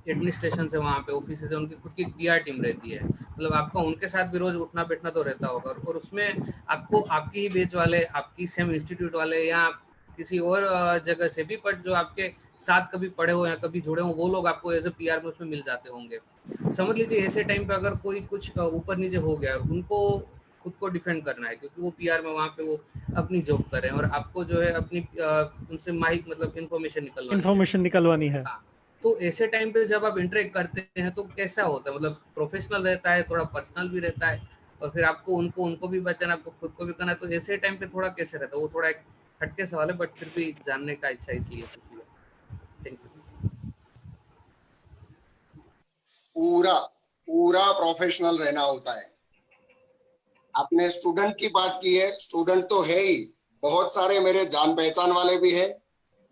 एडमिनिस्ट्रेशन से वहाँ पे ऑफिस है, उनकी खुद की पीआर टीम रहती है। मतलब आपका उनके साथ भी रोज उठना बैठना तो रहता होगा, और उसमें आपको आपकी ही बेच वाले, आपकी सेम इंस्टीट्यूट वाले या किसी और जगह से भी, बट जो आपके साथ कभी पढ़े हो या कभी जुड़े हो, वो लोग आपको एज ए पीआर में उसमें मिल जाते होंगे। समझ लीजिए ऐसे टाइम पे अगर कोई कुछ ऊपर नीचे हो गया, उनको खुद को डिफेंड करना है, क्योंकि वो पीआर में वहाँ पे वो अपनी जॉब कर रहे हैं और आपको जो है अपनी उनसे माहिक मतलब इन्फॉर्मेशन निकलवानी है। है। हाँ, तो ऐसे टाइम पे जब आप इंटरेक्ट करते हैं तो कैसा होता है, मतलब प्रोफेशनल रहता है, थोड़ा पर्सनल भी रहता है, और फिर आपको उनको भी बचाना, आपको खुद को भी करना है, तो ऐसे टाइम पे थोड़ा कैसे रहता है? वो थोड़ा एक हटके सवाल है, बट फिर भी जानने का इच्छा इसलिए पूछ लिया। Thank you. पूरा पूरा प्रोफेशनल रहना होता है। आपने स्टूडेंट की बात की है, स्टूडेंट तो है ही, बहुत सारे मेरे जान पहचान वाले भी है,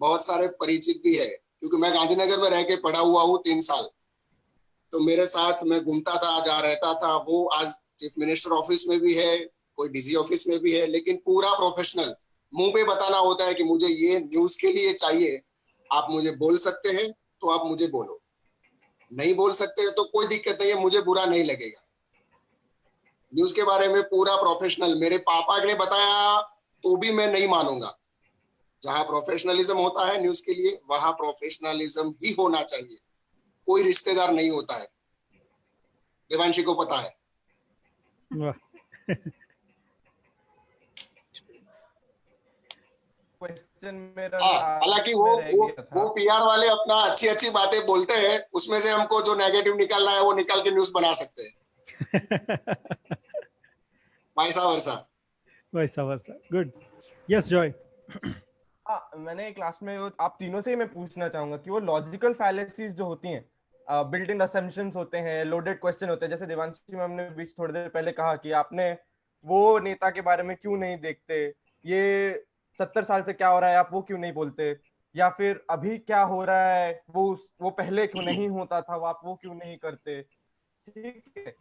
बहुत सारे परिचित भी है, क्योंकि मैं गांधीनगर में रह के पढ़ा हुआ हूँ 3 साल। तो मेरे साथ मैं घूमता था, जहाँ रहता था, वो आज चीफ मिनिस्टर ऑफिस में भी है, कोई डीजी ऑफिस में भी है, लेकिन पूरा प्रोफेशनल। मुंह पे बताना होता है कि मुझे ये न्यूज के लिए चाहिए, आप मुझे बोल सकते हैं तो आप मुझे बोलो, नहीं बोल सकते तो कोई दिक्कत नहीं है, मुझे बुरा नहीं लगेगा। न्यूज के बारे में पूरा प्रोफेशनल। मेरे पापा ने बताया तो भी मैं नहीं मानूंगा। जहां प्रोफेशनलिज्म होता है न्यूज के लिए, वहां प्रोफेशनलिज्म ही होना चाहिए, कोई रिश्तेदार नहीं होता है। देवांशी को पता है। क्वेश्चन मेरा हालांकि वो पीआर वाले अपना अच्छी अच्छी बातें बोलते हैं, उसमें से हमको जो नेगेटिव निकालना है वो निकाल के न्यूज बना सकते हैं। वैसा वर्सा। गुड। Yes Joy. हाँ, मैंने क्लास में आप तीनों से ही मैं पूछना चाहूंगा कि वो लॉजिकल फैलेसीज जो होती हैं, बिल्ट इन असम्पशंस होते हैं, लोडेड क्वेश्चन होते हैं, जैसे देवांशी मैम ने बीच थोड़ी देर पहले कहा कि आपने वो नेता के बारे में क्यों नहीं देखते, ये 70 साल से क्या हो रहा है आप वो क्यों नहीं बोलते, या फिर अभी क्या हो रहा है वो पहले क्यों नहीं होता था, आप वो क्यों नहीं करते। ठीक है,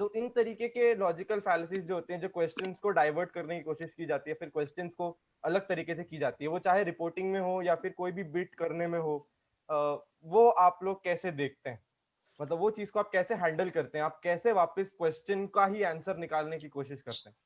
तो इन तरीके के लॉजिकल फैलेसीज जो होते हैं, जो क्वेश्चंस को डाइवर्ट करने की कोशिश की जाती है, फिर क्वेश्चंस को अलग तरीके से की जाती है, वो चाहे रिपोर्टिंग में हो या फिर कोई भी बिट करने में हो, वो आप लोग कैसे देखते हैं? मतलब वो चीज को आप कैसे हैंडल करते हैं, आप कैसे वापस क्वेश्चन का ही आंसर निकालने की कोशिश करते हैं?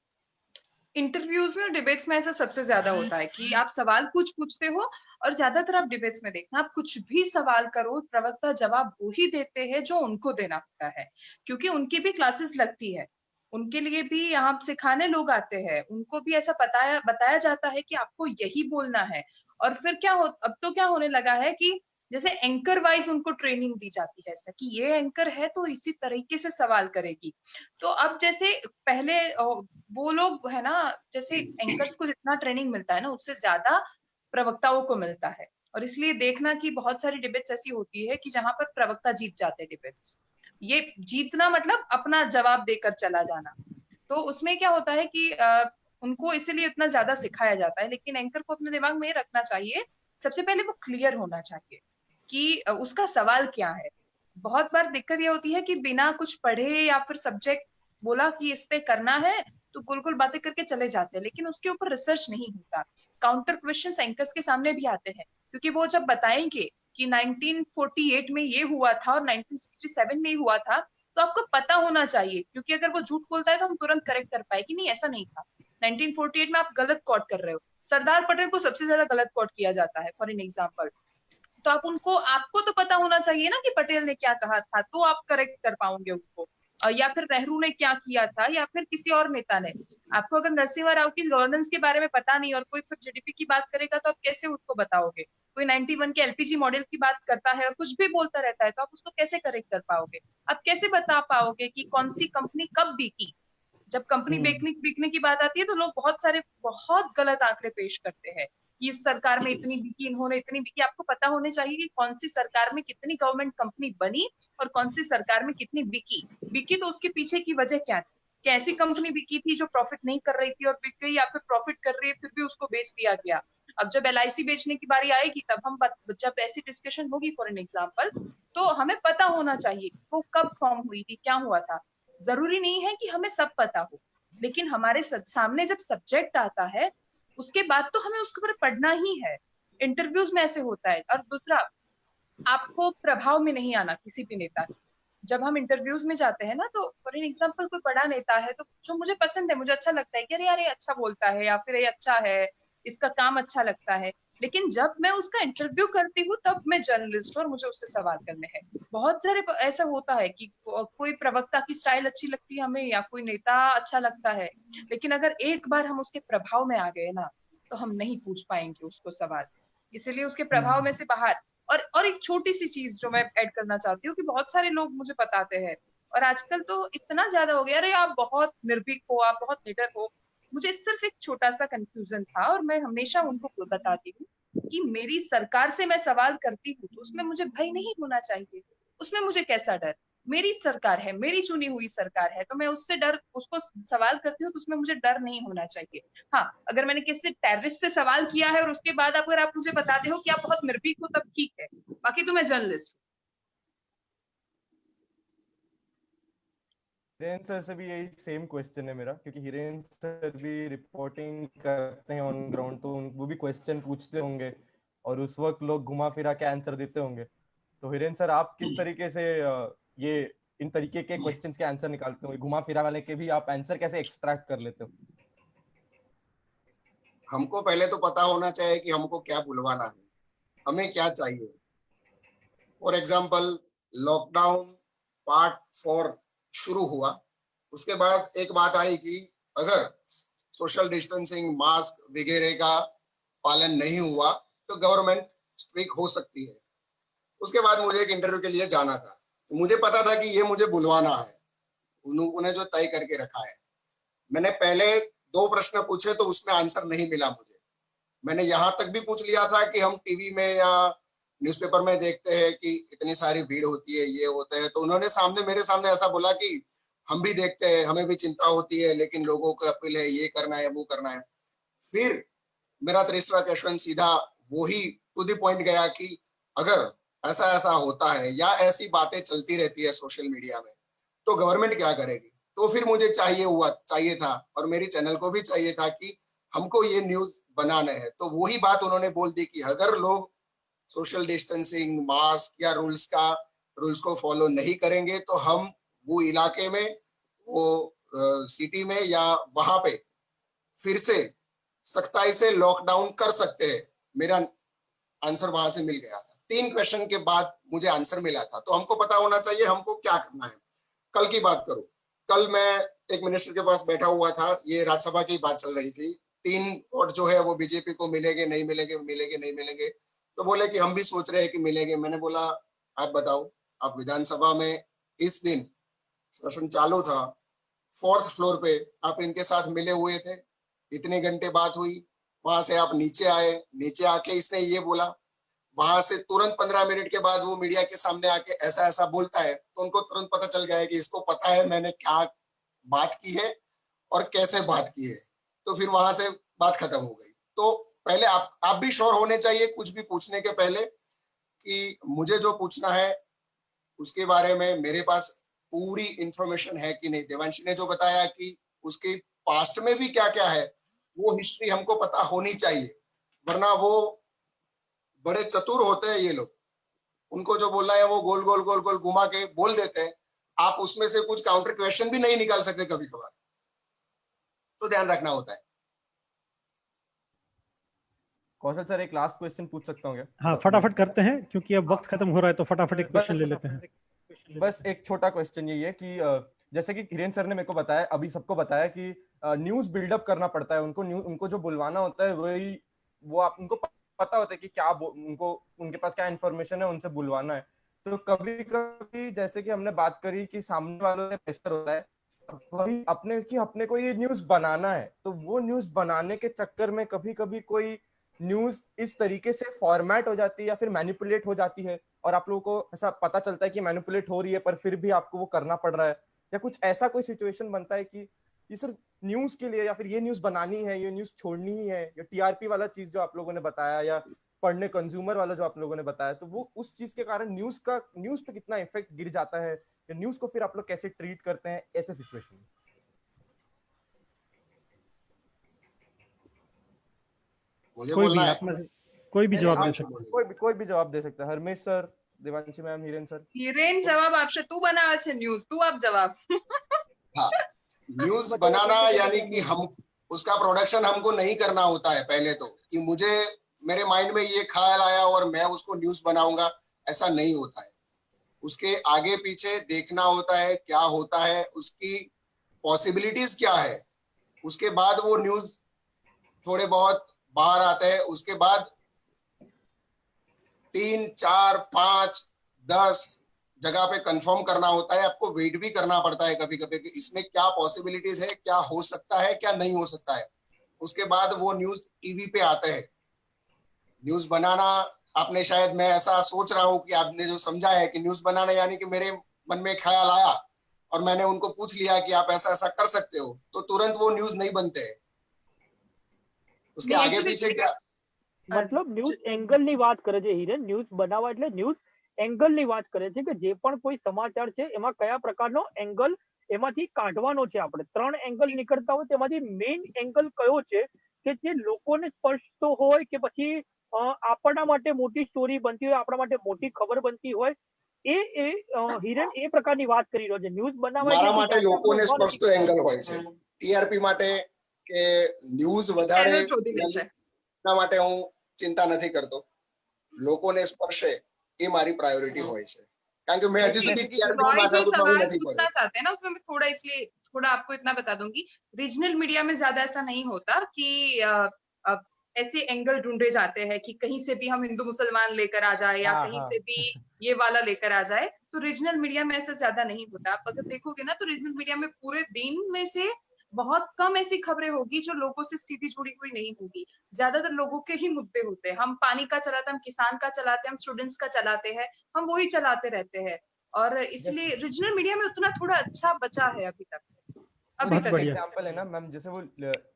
इंटरव्यूज में और डिबेट्स में ऐसा सबसे ज्यादा होता है कि आप सवाल कुछ पूछते हो और ज्यादातर आप डिबेट्स में देखना, आप कुछ भी सवाल करो, प्रवक्ता जवाब वो ही देते हैं जो उनको देना होता है, क्योंकि उनकी भी क्लासेस लगती है, उनके लिए भी यहाँ सिखाने लोग आते हैं, उनको भी ऐसा बताया जाता है कि आपको यही बोलना है। और फिर अब तो क्या होने लगा है कि जैसे एंकर वाइज उनको ट्रेनिंग दी जाती है, ऐसा कि ये एंकर है तो इसी तरीके से सवाल करेगी। तो अब जैसे पहले वो लोग है ना, जैसे एंकर्स को जितना ट्रेनिंग मिलता है ना, उससे ज्यादा प्रवक्ताओं को मिलता है। और इसलिए देखना कि बहुत सारी डिबेट्स ऐसी होती है कि जहां पर प्रवक्ता जीत जाते हैं डिबेट्स। ये जीतना मतलब अपना जवाब देकर चला जाना। तो उसमें क्या होता है कि उनको इसीलिए इतना ज्यादा सिखाया जाता है, लेकिन एंकर को अपने दिमाग में ये रखना चाहिए, सबसे पहले वो क्लियर होना चाहिए कि उसका सवाल क्या है। बहुत बार दिक्कत ये होती है कि बिना कुछ पढ़े या फिर सब्जेक्ट बोला कि इस पे करना है तो गोल गोल बातें करके चले जाते हैं, लेकिन उसके ऊपर रिसर्च नहीं होता। काउंटर क्वेश्चंस एंकर्स के सामने भी आते हैं, क्योंकि वो जब बताएंगे कि 1948 में ये हुआ था और 1967 में हुआ था, तो आपको पता होना चाहिए, क्योंकि अगर वो झूठ बोलता है तो हम तुरंत करेक्ट कर पाए कि नहीं ऐसा नहीं था, 1948 में आप गलत कोट कर रहे हो। सरदार पटेल को सबसे ज्यादा गलत कोट किया जाता है फॉर एन एग्जाम्पल। तो आपको तो पता होना चाहिए ना कि पटेल ने क्या कहा था, तो आप करेक्ट कर पाओगे उसको। या फिर नेहरू ने क्या किया था, या फिर किसी और नेता ने। आपको अगर नरसिम्हा राव की गवर्नेंस के बारे में पता नहीं और कोई फिर जीडीपी की बात करेगा तो आप कैसे उसको बताओगे। कोई 91 के एलपीजी मॉडल की बात करता है और कुछ भी बोलता रहता है, तो आप उसको कैसे करेक्ट कर पाओगे? आप कैसे बता पाओगे कि कौन सी कंपनी कब बिकी? जब कंपनी बिकने की बात आती है तो लोग बहुत गलत आंकड़े पेश करते हैं कि इस सरकार में इतनी बिकी, इन्होंने इतनी बिकी। आपको पता होने चाहिए कि कौन सी सरकार में कितनी गवर्नमेंट कंपनी बनी और कौन सी सरकार में कितनी बिकी तो उसके पीछे की वजह क्या थी। क्या ऐसी कंपनी बिकी थी जो प्रॉफिट नहीं कर रही थी और बिक गई, या फिर प्रॉफिट कर रही है फिर भी उसको बेच दिया गया? अब जब LIC बेचने की बारी आएगी तब जब ऐसी डिस्कशन होगी फॉर एन एग्जाम्पल, तो हमें पता होना चाहिए वो कब फॉर्म हुई थी, क्या हुआ था। जरूरी नहीं है कि हमें सब पता हो, लेकिन हमारे सामने जब सब्जेक्ट आता है उसके बाद तो हमें उसके ऊपर पढ़ना ही है। इंटरव्यूज में ऐसे होता है। और दूसरा, आपको प्रभाव में नहीं आना किसी भी नेता की। जब हम इंटरव्यूज में जाते हैं ना, तो फॉर एन एग्जाम्पल कोई बड़ा नेता है तो जो मुझे पसंद है, मुझे अच्छा लगता है कि अरे यार ये अच्छा बोलता है, या फिर ये अच्छा है, इसका काम अच्छा लगता है, लेकिन जब मैं उसका इंटरव्यू करती हूँ तब मैं जर्नलिस्ट हूँ और मुझे उससे सवाल करने हैं। बहुत सारे ऐसा होता है कि कोई प्रवक्ता की स्टाइल अच्छी लगती है हमें, या कोई नेता अच्छा लगता है, लेकिन अगर एक बार हम उसके प्रभाव में आ गए ना, तो हम नहीं पूछ पाएंगे उसको सवाल। इसलिए उसके प्रभाव में से बाहर और एक छोटी सी चीज जो मैं ऐड करना चाहती हूँ कि बहुत सारे लोग मुझे बताते हैं, और आजकल तो इतना ज्यादा हो गया, अरे आप बहुत निर्भीक हो, आप बहुत निडर हो। मुझे सिर्फ एक छोटा सा कंफ्यूजन था, और मैं हमेशा उनको बताती हूँ कि मेरी सरकार से मैं सवाल करती हूँ तो उसमें मुझे भय नहीं होना चाहिए। उसमें मुझे कैसा डर? मेरी सरकार है, मेरी चुनी हुई सरकार है, तो मैं उसको सवाल करती हूँ तो उसमें मुझे डर नहीं होना चाहिए। हाँ, अगर मैंने किसी टेररिस्ट से सवाल किया है और उसके बाद अगर आप मुझे बताते हो कि आप बहुत निर्भीक हो, तब ठीक है, बाकी तो मैं जर्नलिस्ट हूँ। हिरेन सर से भी यही सेम क्वेश्चन है मेरा, क्योंकि हिरेन सर भी रिपोर्टिंग करते हैं ऑन ग्राउंड, तो वो भी क्वेश्चन पूछते होंगे और उस वक्त लोग घुमा फिरा के आंसर देते होंगे। तो हिरेन सर, आप किस तरीके से ये इन तरीके के क्वेश्चंस के आंसर निकालते हो? घुमा फिरा वाले के भी आप आंसर कैसे एक्सट्रैक्ट कर लेते हो? हमको पहले तो पता होना चाहिए कि हमको क्या बुलवाना है, हमें क्या चाहिए। फॉर एग्जाम्पल, लॉकडाउन पार्ट 4 शुरू हुआ, उसके बाद एक बात आई कि अगर सोशल डिस्टेंसिंग, मास्क वगैरह का पालन नहीं हुआ तो गवर्नमेंट स्ट्रिक्ट हो सकती है। उसके बाद मुझे एक इंटरव्यू के लिए जाना था, तो मुझे पता था कि ये मुझे बुलवाना है, उन्होंने जो तय करके रखा है। मैंने पहले 2 प्रश्न पूछे तो उसमें आंसर नहीं मिला मुझे। मैंने यहाँ तक भी पूछ लिया था कि हम टीवी में या न्यूज़पेपर में देखते हैं कि इतनी सारी भीड़ होती है, ये होता है, तो उन्होंने मेरे सामने ऐसा बोला कि हम भी देखते हैं, हमें भी चिंता होती है, लेकिन लोगों को अपील है, ये करना है, वो करना है। फिर मेरा तीसरा क्वेश्चन सीधा वही टू द पॉइंट गया कि अगर ऐसा ऐसा होता है या ऐसी बातें चलती रहती है सोशल मीडिया में, तो गवर्नमेंट क्या करेगी? तो फिर मुझे चाहिए था, और मेरी चैनल को भी चाहिए था कि हमको ये न्यूज बनाना है। तो वही बात उन्होंने बोल दी कि अगर लोग सोशल डिस्टेंसिंग, मास्क या रूल्स को फॉलो नहीं करेंगे तो हम वो इलाके में, वो सिटी में या वहां पे फिर से सख्ताई से लॉकडाउन कर सकते हैं। मेरा आंसर वहां से मिल गया था। 3 क्वेश्चन के बाद मुझे आंसर मिला था। तो हमको पता होना चाहिए हमको क्या करना है। कल की बात करूं, कल मैं एक मिनिस्टर के पास बैठा हुआ था, ये राज्यसभा की बात चल रही थी। 3 वोट जो है वो बीजेपी को मिलेंगे, नहीं मिलेंगे, मिलेंगे नहीं मिलेंगे। तो बोले कि हम भी सोच रहे हैं कि मिलेंगे। मैंने बोला आप बताओ, आप विधानसभा में इस दिन सेशन चालू था, 4th फ्लोर पे आप इनके साथ मिले हुए थे, इतने घंटे बात हुई, वहां से आप नीचे आए, नीचे आके इसने ये बोला, वहां से तुरंत 15 मिनट के बाद वो मीडिया के सामने आके ऐसा ऐसा बोलता है, तो उनको तुरंत पता चल गया है कि इसको पता है मैंने क्या बात की है और कैसे बात की है। तो फिर वहां से बात खत्म हो गई। तो पहले आप भी श्योर होने चाहिए कुछ भी पूछने के पहले कि मुझे जो पूछना है उसके बारे में मेरे पास पूरी इंफॉर्मेशन है कि नहीं। देवांशी ने जो बताया कि उसके पास्ट में भी क्या क्या है, वो हिस्ट्री हमको पता होनी चाहिए, वरना वो बड़े चतुर होते हैं ये लोग। उनको जो बोलना है वो गोल गोल गोल गोल घुमा के बोल देते हैं। आप उसमें से कुछ काउंटर क्वेश्चन भी नहीं निकाल सकते कभी कभार, तो ध्यान रखना होता है। कौशल सर, एक लास्ट क्वेश्चन पूछ सकता हूँ क्या? हाँ, फटाफट करते हैं क्योंकि अब वक्त खत्म हो रहा है, तो फटाफट एक क्वेश्चन ले लेते हैं। बस एक छोटा क्वेश्चन यही है कि जैसे कि हिरेन सर ने मेरे को बताया, अभी सबको बताया कि न्यूज बिल्डअप करना पड़ता है उनको, उनको जो बुलवाना होता है वही, वो आप उनको पता होता है कि क्या उनको, उनके पास क्या इन्फॉर्मेशन है, उनसे बुलवाना है। तो कभी कभी जैसे कि हमने बात करी कि सामने वालों से प्रेशर होता है, वही अपने को ये न्यूज बनाना है, तो वो न्यूज बनाने के चक्कर में कभी कभी कोई न्यूज इस तरीके से फॉर्मेट हो जाती है या फिर मैनिपुलेट हो जाती है, और आप लोगों को ऐसा पता चलता है कि मैनिपुलेट हो रही है, पर फिर भी आपको वो करना पड़ रहा है, या कुछ ऐसा कोई सिचुएशन बनता है कि ये सिर्फ न्यूज के लिए, या फिर ये न्यूज बनानी है, ये न्यूज छोड़नी ही है, या टीआरपी वाला चीज जो आप लोगों ने बताया, या पढ़ने कंज्यूमर वाला जो आप लोगों ने बताया, तो वो उस चीज के कारण न्यूज पे कितना इफेक्ट गिर जाता है, या न्यूज को फिर आप लोग कैसे ट्रीट करते हैं ऐसे सिचुएशन में? मुझे कोई बोलना भी है, आप में से कोई भी जवाब दे सकते हैं। कोई भी जवाब दे सकता है। Harmesh sir, Devanshi ma'am, Hiren sir. Hiren जवाब आपसे, तू बना अच्छे न्यूज, तू आप जवाब। हाँ, न्यूज बनाना यानी कि हम उसका प्रोडक्शन हमको नहीं करना होता है। पहले तो कि मुझे मेरे माइंड में ये ख्याल आया और मैं उसको न्यूज बनाऊंगा, ऐसा नहीं होता है। उसके आगे पीछे देखना होता है क्या होता है, उसकी पॉसिबिलिटीज क्या है, उसके बाद वो न्यूज थोड़े बहुत बाहर आते हैं। उसके बाद 3, 4, 5, 10 जगह पे कंफर्म करना होता है, आपको वेट भी करना पड़ता है कभी कभी कि इसमें क्या पॉसिबिलिटीज है, क्या हो सकता है, क्या नहीं हो सकता है। उसके बाद वो न्यूज टीवी पे आते हैं। न्यूज बनाना, आपने शायद, मैं ऐसा सोच रहा हूँ कि आपने जो समझा है कि न्यूज बनाना यानी कि मेरे मन में ख्याल आया और मैंने उनको पूछ लिया कि आप ऐसा ऐसा कर सकते हो, तो तुरंत वो न्यूज नहीं बनते हैं। उसके नहीं आगे एक्चुअली पीछे क्या મતલબ ન્યૂઝ એંગલની વાત કરે છે હિરેન. ન્યૂઝ બનાવવા એટલે ન્યૂઝ એંગલની વાત કરે છે કે જે પણ કોઈ સમાચાર છે એમાં કયા પ્રકારનો એંગલ એમાંથી કાઢવાનો છે. આપણે 3 એંગલ નીકળતા હોય તેમાંથી મેઇન એંગલ કયો છે કે જે લોકોને સ્પર્શતો હોય કે પછી આપણા માટે મોટી સ્ટોરી બનતી હોય, આપણા માટે મોટી ખબર બનતી હોય, એ હિરેન એ પ્રકારની વાત કરી રહ્યો છે. ન્યૂઝ બનાવવા મારા એટલે માટે લોકોને સ્પર્શતો એંગલ હોય છે. ટીઆરપી માટે કે ન્યૂઝ વધારે ચેનલ શોધી લેશે. એના માટે હું ચિંતા નથી કરતો. લોકોને સ્પર્શે એ મારી પ્રાયોરિટી હોય છે, કારણ કે મેં હજી સુધી ટીઆરપી માં रॉय जो माथाकूट मारी सवाल નથી पूछना पड़ी। चाहते हैं ना, उसमें मैं थोड़ा इसलिए थोड़ा आपको इतना बता दूंगी, रीजनल मीडिया में ज्यादा ऐसा नहीं होता कि ऐसे एंगल ढूंढे जाते हैं कि कहीं से भी हम हिंदू मुसलमान लेकर आ जाए या कहीं से भी ये वाला लेकर आ जाए। तो रीजनल मीडिया में ऐसा ज्यादा नहीं होता। आप अगर देखोगे ना तो रीजनल मीडिया में पूरे दिन में से बहुत कम ऐसी खबरें होगी जो लोगों से सीधी जुड़ी हुई नहीं होगी। ज्यादातर लोगों के ही मुद्दे होते हैं। हम पानी का चलाते हैं, हम किसान का चलाते हैं, हम स्टूडेंट्स का चलाते हैं, हम वही चलाते रहते हैं। और इसलिए रीजनल मीडिया में उतना थोड़ा अच्छा बचा है अभी तक। बहुत बढ़िया एग्जांपल है ना मैम, जैसे वो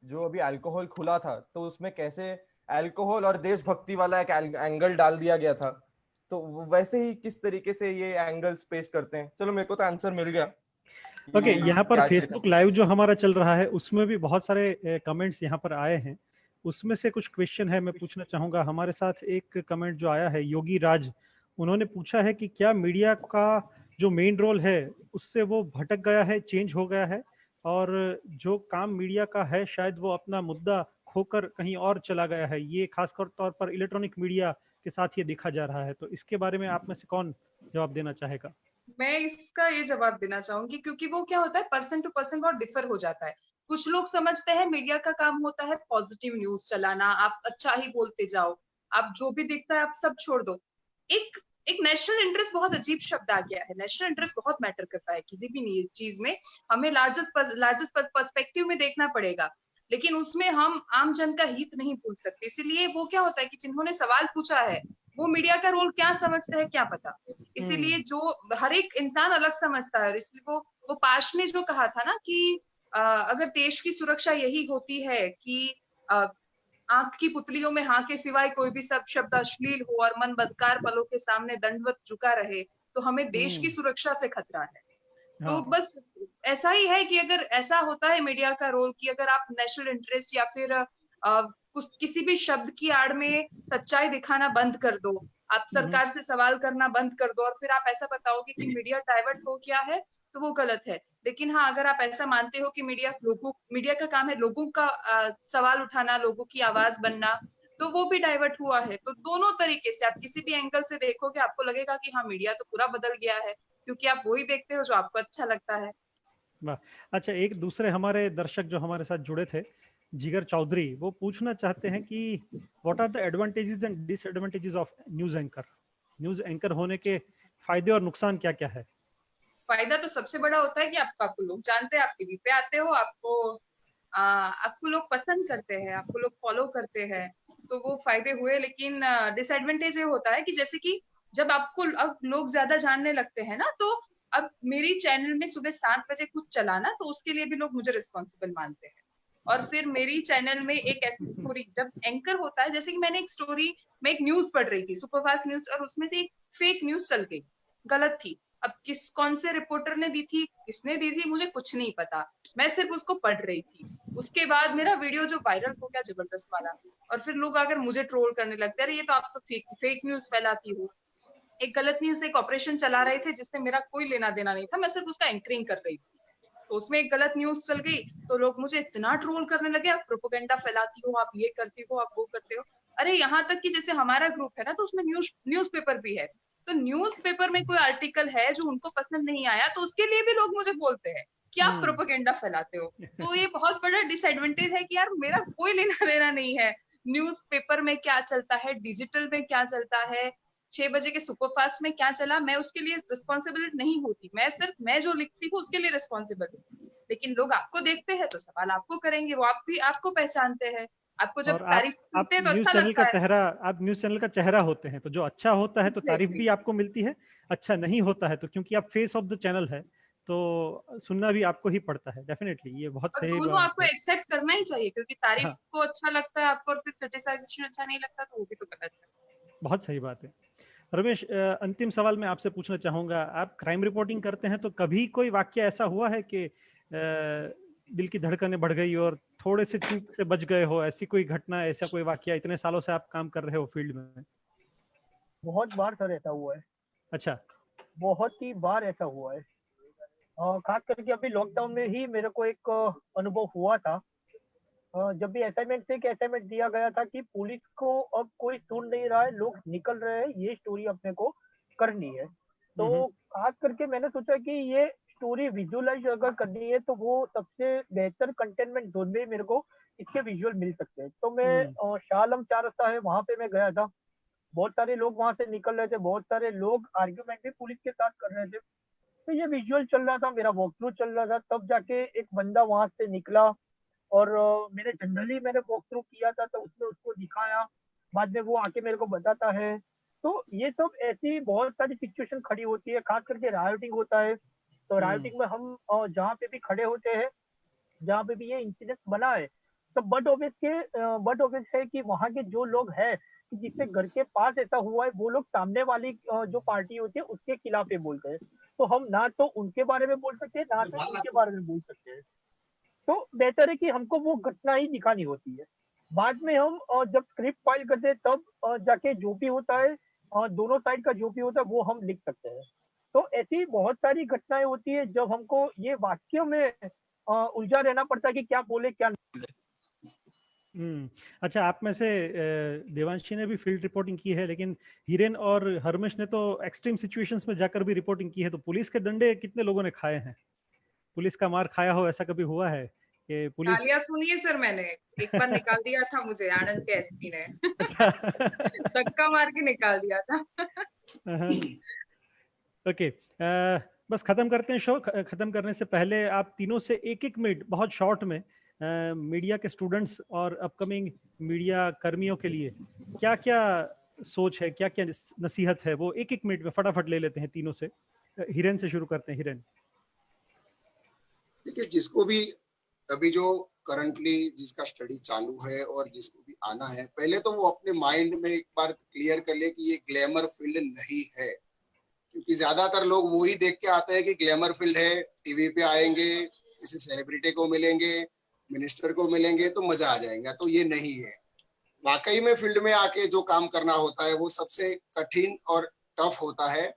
जो अभी अल्कोहल खुला था तो उसमें कैसे अल्कोहल और देशभक्ति वाला एक एंगल डाल दिया गया था, तो वैसे ही किस तरीके से ये एंगल्स पेश करते हैं। चलो मेरे को तो आंसर मिल गया। ओके, यहाँ पर फेसबुक लाइव जो हमारा चल रहा है उसमें भी बहुत सारे कमेंट्स यहाँ पर आए हैं। उसमें से कुछ क्वेश्चन है मैं पूछना चाहूंगा। हमारे साथ एक कमेंट जो आया है योगी राज, उन्होंने पूछा है कि क्या मीडिया का जो मेन रोल है उससे वो भटक गया है, चेंज हो गया है, और जो काम मीडिया का है शायद वो अपना मुद्दा खोकर कहीं और चला गया है। ये खासकर तौर पर इलेक्ट्रॉनिक मीडिया के साथ ये देखा जा रहा है। तो इसके बारे में आप में से कौन जवाब देना चाहेगा? मैं इसका ये जवाब देना चाहूंगी क्योंकि वो क्या होता है, पर्सन टू पर्सन बहुत डिफर हो जाता है। कुछ लोग समझते हैं मीडिया का काम होता है पॉजिटिव न्यूज चलाना, आप अच्छा ही बोलते जाओ, आप जो भी दिखता है आप सब छोड़ दो। एक एक नेशनल इंटरेस्ट बहुत अजीब शब्द आ गया है। नेशनल इंटरेस्ट बहुत मैटर करता है किसी भी चीज में। हमें लार्जेस्ट पर्सपेक्टिव में देखना पड़ेगा, लेकिन उसमें हम आम जन का हित नहीं भूल सकते। इसीलिए वो क्या होता है कि जिन्होंने सवाल पूछा है वो मीडिया का रोल क्या समझते हैं क्या पता। इसीलिए जो हर एक इंसान अलग समझता है। और इसलिए वो पाश ने जो कहा था ना कि अगर देश की सुरक्षा यही होती है कि आंख की पुतलियों में हाँ के सिवाय कोई भी सब शब्द अश्लील हो और मन बदकार पलों के सामने दंडवत झुका रहे, तो हमें देश की सुरक्षा से खतरा है। तो बस ऐसा ही है कि अगर ऐसा होता है मीडिया का रोल कि अगर आप नेशनल इंटरेस्ट या फिर कुछ किसी भी शब्द की आड़ में सच्चाई दिखाना बंद कर दो, आप सरकार से सवाल करना बंद कर दो और फिर आप ऐसा बताओगे कि मीडिया डाइवर्ट हो गया है, तो वो गलत है। लेकिन हाँ, अगर आप ऐसा मानते हो कि मीडिया का काम है लोगों का सवाल उठाना, लोगों की आवाज बनना, तो वो भी डाइवर्ट हुआ है। तो दोनों तरीके से आप किसी भी एंगल से देखोगे आपको लगेगा कि हाँ मीडिया तो पूरा बदल गया है, क्योंकि आप वही देखते हो जो आपको अच्छा लगता है। अच्छा, एक दूसरे हमारे दर्शक जो हमारे साथ जुड़े थे, जिगर चौधरी, वो पूछना चाहते हैं कि what are the advantages and disadvantages of news anchor. News anchor होने के फायदे और नुकसान क्या क्या है? फायदा तो सबसे बड़ा होता है कि आपको लोग जानते हैं, आप टीवी पे आते हो, आपको लोग पसंद करते हैं, आपको लोग फॉलो करते हैं, तो वो फायदे हुए। लेकिन डिसएडवांटेज ये होता है कि जैसे कि जब आपको अब लोग ज्यादा जानने लगते हैं ना, तो अब मेरी चैनल में सुबह 7 बजे कुछ चलाना, तो उसके लिए भी लोग मुझे रिस्पॉन्सिबल मानते हैं। और फिर मेरी चैनल में एक ऐसी स्टोरी जब एंकर होता है, जैसे कि मैं एक न्यूज पढ़ रही थी, सुपरफास्ट न्यूज, और उसमें से एक फेक न्यूज चल गई, गलत थी। अब कौन से रिपोर्टर ने दी थी, किसने दी थी, मुझे कुछ नहीं पता, मैं सिर्फ उसको पढ़ रही थी। उसके बाद मेरा वीडियो जो वायरल हो गया जबरदस्त वाला, और फिर लोग आकर मुझे ट्रोल करने लगते, अरे ये तो आप तो फेक न्यूज फैलाती हो। एक गलत न्यूज एक ऑपरेशन चला रहे थे जिससे मेरा कोई लेना देना नहीं था, मैं सिर्फ उसका एंकरिंग कर रही थी, तो उसमें एक गलत न्यूज चल गई, तो लोग मुझे इतना ट्रोल करने लगे, आप प्रोपेगेंडा फैलाती हो, आप ये करती हो, आप वो करते हो। अरे यहाँ तक कि जैसे हमारा ग्रुप है ना, तो उसमें न्यूज़पेपर भी है, तो न्यूज़पेपर में कोई आर्टिकल है जो उनको पसंद नहीं आया, तो उसके लिए भी लोग मुझे बोलते हैं कि आप प्रोपेगेंडा फैलाते हो। तो ये बहुत बड़ा डिसएडवांटेज है कि यार मेरा कोई लेना देना नहीं है न्यूज़पेपर में क्या चलता है, डिजिटल में क्या चलता है, 6 बजे के सुपरफास्ट में क्या चला, मैं उसके लिए रिस्पॉन्सिबल नहीं होती। मैं जो लिखती हूँ उसके लिए रिस्पॉन्सिबल हूँ। लेकिन लोग आपको देखते हैं तो सवाल आपको करेंगे, वो आप भी आपको पहचानते हैं। आपको जब और तारीफ आप सुनते हैं तो न्यूज़ अच्छा चैनल लगता का है। चेहरा, आप न्यूज़ चैनल का चेहरा होते हैं, तो जो अच्छा होता है तो तारीफ एग्जैक्टली। भी आपको मिलती है, अच्छा नहीं होता है तो क्योंकि आप फेस ऑफ द चैनल है तो सुनना भी आपको ही पड़ता है। डेफिनेटली ये बहुत और सही दोनों बात आपको है। एक्सेप्ट करना ही चाहिए, क्योंकि तारीफ हाँ, को अच्छा लगता है आपको और फिर क्रिटिसाइजेशन अच्छा नहीं लगता, तो वो भी तो गलत है। बहुत सही बात है। रमेश, अंतिम सवाल मैं आपसे पूछना चाहूँगा, आप क्राइम रिपोर्टिंग करते हैं तो कभी कोई वाक़या ऐसा हुआ है कि दिल की धड़कनें बढ़ गई और थोड़े से चूक से बच गए हो, ऐसी कोई घटना, ऐसा कोई वाक़या, इतने सालों से आप काम कर रहे हो फील्ड में? बहुत बार सर ऐसा हुआ है, अच्छा। बहुत ही बार ऐसा हुआ है। खास करके अभी लॉकडाउन में ही मेरे को एक अनुभव हुआ था। जब भी असाइनमेंट से एक असाइनमेंट दिया गया था कि पुलिस को अब कोई सुन नहीं रहा है, लोग निकल रहे हैं, ये स्टोरी अपने को करनी है। हुँ, हुँ। तो खास करके मैंने सोचा कि ये स्टोरी विजुअलाइज अगर करनी है तो वो सबसे बेहतर कंटेनमेंट जोन में मेरे को इसके विजुअल मिल सकते हैं। तो मैं हुँ, शाह आलम 4 रास्ता है वहाँ पे मैं गया था। बहुत सारे लोग वहाँ से निकल रहे थे, बहुत सारे लोग आर्ग्यूमेंट भी पुलिस के साथ कर रहे थे। तो ये विजुअल चल रहा था, मेरा वॉक थ्रू चल रहा था, तब जाके एक बंदा वहाँ से निकला और मैंने वॉक थ्रू किया था तो उसमें उसको दिखाया, बाद में वो आके मेरे को बताता है। तो ये सब ऐसी बहुत सारी सिचुएशन खड़ी होती है, खास करके रायोटिंग होता है। तो हुँ, रायोटिंग में हम जहाँ पे भी खड़े होते हैं, जहाँ पे भी ये इंसिडेंट बना है, तो बट ऑब्वियस है कि वहाँ के जो लोग हैं कि जिसके घर के पास ऐसा हुआ है, वो लोग सामने वाली जो पार्टी होती है उसके खिलाफ ही बोलते हैं। तो हम ना तो उनके बारे में बोल सकते हैं, ना तो इनके बारे में बोल सकते हैं। तो बेहतर है कि हमको वो घटना ही दिखानी होती है। बाद में हम जब स्क्रिप्ट फाइल करते हैं तब जाके जो भी होता है, दोनों साइड का जो भी होता है वो हम लिख सकते हैं। तो ऐसी बहुत सारी घटनाएं होती है जब हमको ये वाक्य में उलझा रहना पड़ता है कि क्या बोले क्या नहीं। हुँ। अच्छा, आप में से देवांशी ने भी फील्ड रिपोर्टिंग की है, लेकिन हिरेन और हरमेश ने तो एक्सट्रीम सिचुएशंस में जाकर भी रिपोर्टिंग की है, तो पुलिस के डंडे कितने लोगों ने खाए हैं? पुलिस का मार खाया हो, ऐसा कभी हुआ है कि पुलिस? गालियाँ सुनी है सर मैंने। एक बार निकाल दिया था मुझे आनंद के एसपी ने। अच्छा। धक्का मार के निकाल दिया था। हाँ, ओके। बस खत्म करते हैं शो। खत्म करने से पहले आप तीनों से एक-एक मिनट बहुत शॉर्ट में मीडिया के स्टूडेंट्स और अपकमिंग मीडिया कर्मियों के लिए क्या-क्या सोच है, क्या-क्या नसीहत है, वो एक-एक मिनट में फटाफट ले लेते हैं तीनों से। हिरेन से शुरू करते हैं। हिरेन। देखिए, जिसको भी अभी जो करंटली जिसका स्टडी चालू है और जिसको भी आना है, पहले तो वो अपने माइंड में एक बार क्लियर कर ले कि ये ग्लैमर फील्ड नहीं है। क्योंकि ज्यादातर लोग वो ही देख के आते हैं कि ग्लैमर फील्ड है, टीवी पे आएंगे, किसी सेलिब्रिटी को मिलेंगे, मिनिस्टर को मिलेंगे तो मजा आ जाएगा, तो ये नहीं है। वाकई में फील्ड में आके जो काम करना होता है वो सबसे कठिन और टफ होता है।